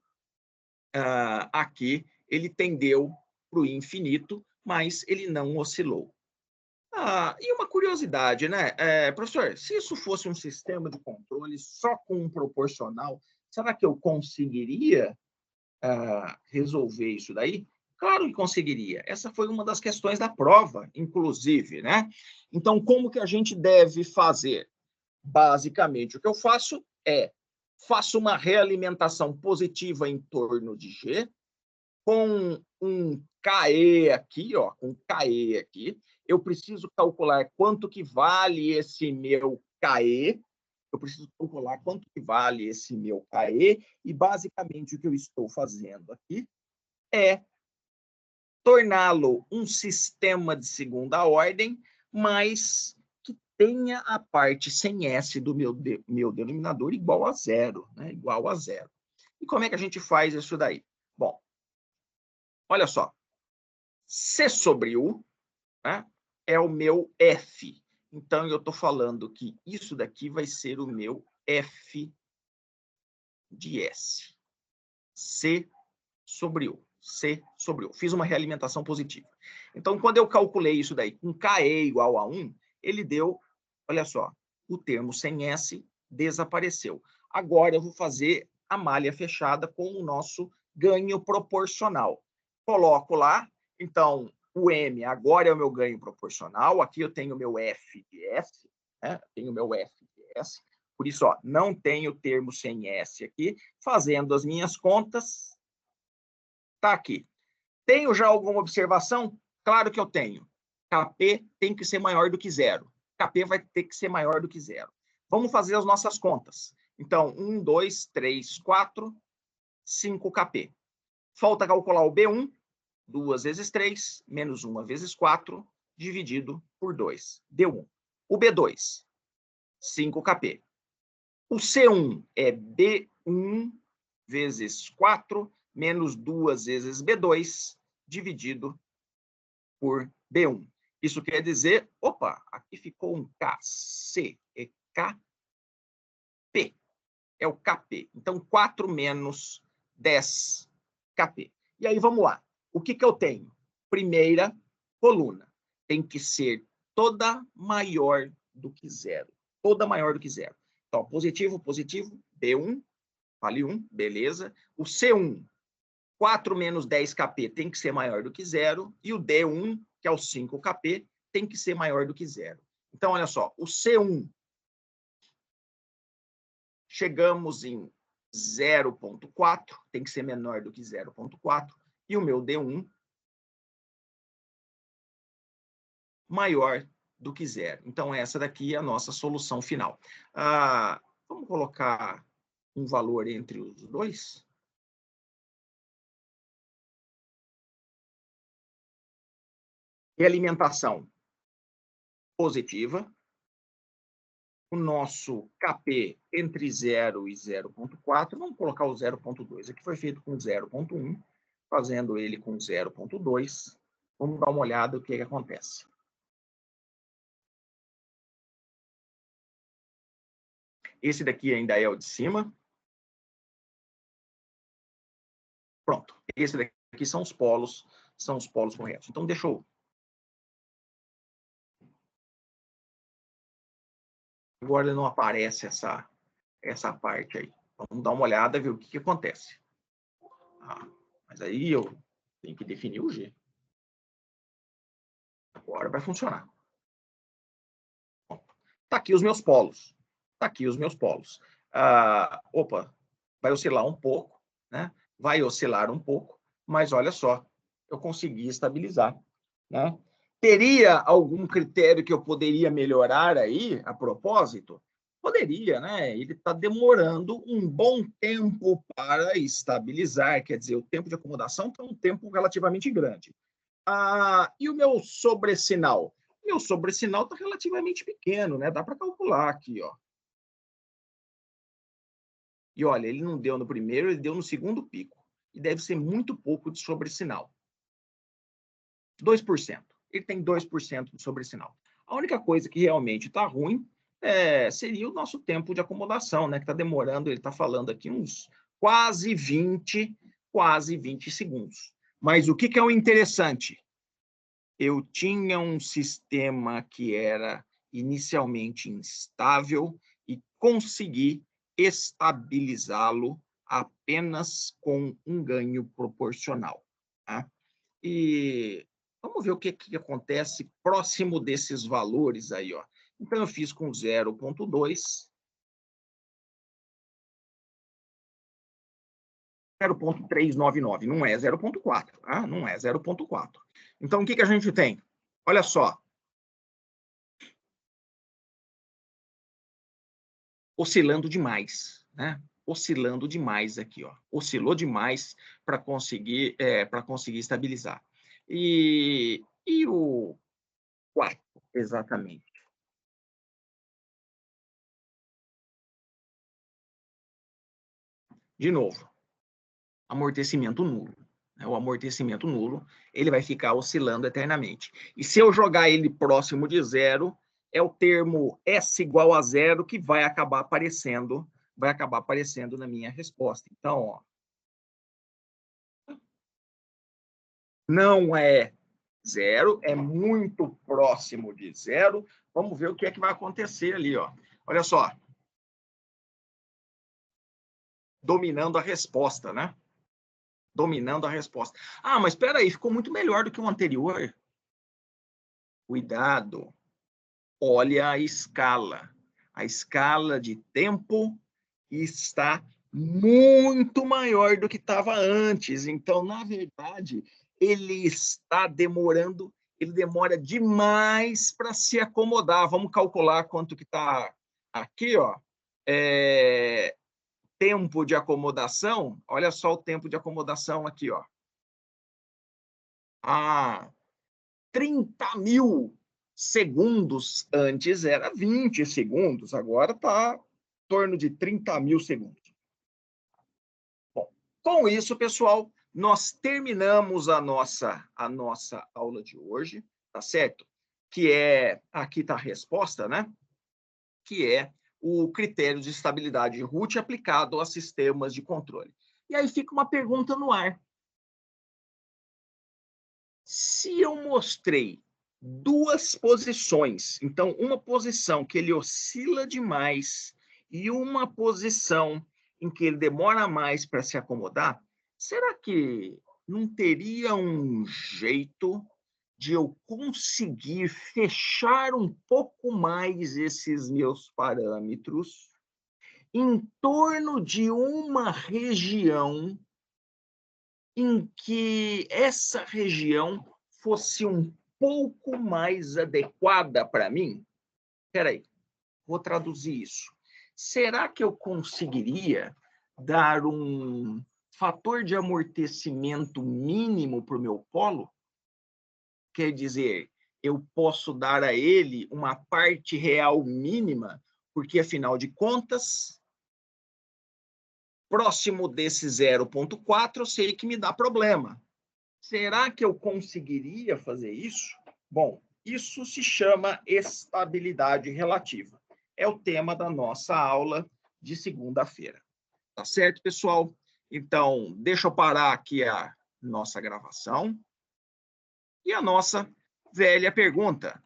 aqui, ele tendeu para o infinito, mas ele não oscilou. E uma curiosidade, né? Professor, se isso fosse um sistema de controle só com um proporcional, será que eu conseguiria resolver isso daí? Claro que conseguiria. Essa foi uma das questões da prova, inclusive, né? Então, como que a gente deve fazer? Basicamente, o que eu faço faço uma realimentação positiva em torno de G, com um KE aqui, ó, com KE aqui. Eu preciso calcular quanto que vale esse meu KE. Eu preciso calcular quanto que vale esse meu KE, e basicamente o que eu estou fazendo aqui é torná-lo um sistema de segunda ordem, mas que tenha a parte sem S do meu denominador igual a zero, né? Igual a zero. E como é que a gente faz isso daí? Bom, olha só. C sobre U, né, é o meu F. Então, eu estou falando que isso daqui vai ser o meu F de S. C sobre U. C sobre U. Fiz uma realimentação positiva. Então, quando eu calculei isso daí com KE igual a 1, ele deu, olha só, o termo sem S desapareceu. Agora eu vou fazer a malha fechada com o nosso ganho proporcional. Coloco lá, então, o M agora é o meu ganho proporcional. Aqui eu tenho o meu F de S, né? Tenho o meu F de S. Por isso, ó, não tenho termo sem S aqui. Fazendo as minhas contas, está aqui. Tenho já alguma observação? Claro que eu tenho. KP tem que ser maior do que zero. KP vai ter que ser maior do que zero. Vamos fazer as nossas contas. Então, 1, 2, 3, 4, 5 KP. Falta calcular o B1, 2 vezes 3, menos 1 vezes 4, dividido por 2. Deu 1. O B2, 5 KP. O C1 é B1 vezes 4, menos 2 vezes B2, dividido por B1. Isso quer dizer, opa, aqui ficou um KC, é KP, é o KP. Então, 4 menos 10 KP. E aí, vamos lá. O que eu tenho? Primeira coluna tem que ser toda maior do que zero. Toda maior do que zero. Então, positivo, positivo, B1, vale 1, beleza. O C1, 4 menos 10 KP tem que ser maior do que zero. E o D1, que é o 5 KP, tem que ser maior do que zero. Então, olha só, o C1, chegamos em 0,4, tem que ser menor do que 0,4. E o meu D1, maior do que zero. Então, essa daqui é a nossa solução final. Vamos colocar um valor entre os dois? E alimentação positiva. O nosso KP entre 0 e 0,4, vamos colocar o 0,2. Aqui foi feito com 0,1, fazendo ele com 0,2. Vamos dar uma olhada o que acontece. Esse daqui ainda é o de cima. Pronto. Esse daqui são os polos corretos. Então, deixa eu Agora não aparece essa parte aí. Vamos dar uma olhada, ver o que acontece. Mas aí eu tenho que definir o G. Agora vai funcionar. Está aqui os meus polos. Está aqui os meus polos. Opa, vai oscilar um pouco, né? Vai oscilar um pouco, mas olha só, eu consegui estabilizar, né? Teria algum critério que eu poderia melhorar aí, a propósito? Poderia, né? Ele está demorando um bom tempo para estabilizar, quer dizer, o tempo de acomodação está um tempo relativamente grande. E o meu sobressinal? Meu sobressinal está relativamente pequeno, né? Dá para calcular aqui, ó. E olha, ele não deu no primeiro, ele deu no segundo pico. E deve ser muito pouco de sobressinal. 2%. Ele tem 2% de sobressinal. A única coisa que realmente está ruim seria o nosso tempo de acomodação, né? Que está demorando, ele está falando aqui uns quase 20 segundos. Mas o que é o interessante? Eu tinha um sistema que era inicialmente instável e consegui estabilizá-lo apenas com um ganho proporcional. Tá? E vamos ver o que acontece próximo desses valores aí. Ó. Então, eu fiz com 0,2, 0,399, não é 0,4, tá? Não é 0,4. Então, o que a gente tem? Olha só. Oscilando demais, né? Oscilando demais aqui, ó. Oscilou demais para conseguir estabilizar. E o 4, exatamente. De novo, amortecimento nulo. O amortecimento nulo, ele vai ficar oscilando eternamente. E se eu jogar ele próximo de zero, é o termo S igual a zero que vai acabar aparecendo na minha resposta. Então, ó, não é zero, é muito próximo de zero. Vamos ver o que é que vai acontecer ali, ó. Olha só. Dominando a resposta, né? Dominando a resposta. Mas espera aí, ficou muito melhor do que o anterior. Cuidado. Olha a escala. A escala de tempo está muito maior do que estava antes. Então, na verdade, ele está demorando, ele demora demais para se acomodar. Vamos calcular quanto que está aqui, ó. Tempo de acomodação, olha só o tempo de acomodação aqui, ó. 30.000 segundos, antes era 20 segundos, agora está em torno de 30.000 segundos. Bom, com isso, pessoal, nós terminamos a nossa aula de hoje, tá certo? Que aqui está a resposta, né? Que é o critério de estabilidade root aplicado a sistemas de controle. E aí fica uma pergunta no ar. Se eu mostrei duas posições, então uma posição que ele oscila demais e uma posição em que ele demora mais para se acomodar, será que não teria um jeito de eu conseguir fechar um pouco mais esses meus parâmetros em torno de uma região em que essa região fosse um pouco mais adequada para mim? Espera aí, vou traduzir isso. Será que eu conseguiria dar um fator de amortecimento mínimo para o meu polo? Quer dizer, eu posso dar a ele uma parte real mínima, porque, afinal de contas, próximo desse 0,4, eu sei que me dá problema. Será que eu conseguiria fazer isso? Bom, isso se chama estabilidade relativa. É o tema da nossa aula de segunda-feira. Tá certo, pessoal? Então, deixa eu parar aqui a nossa gravação. E a nossa velha pergunta: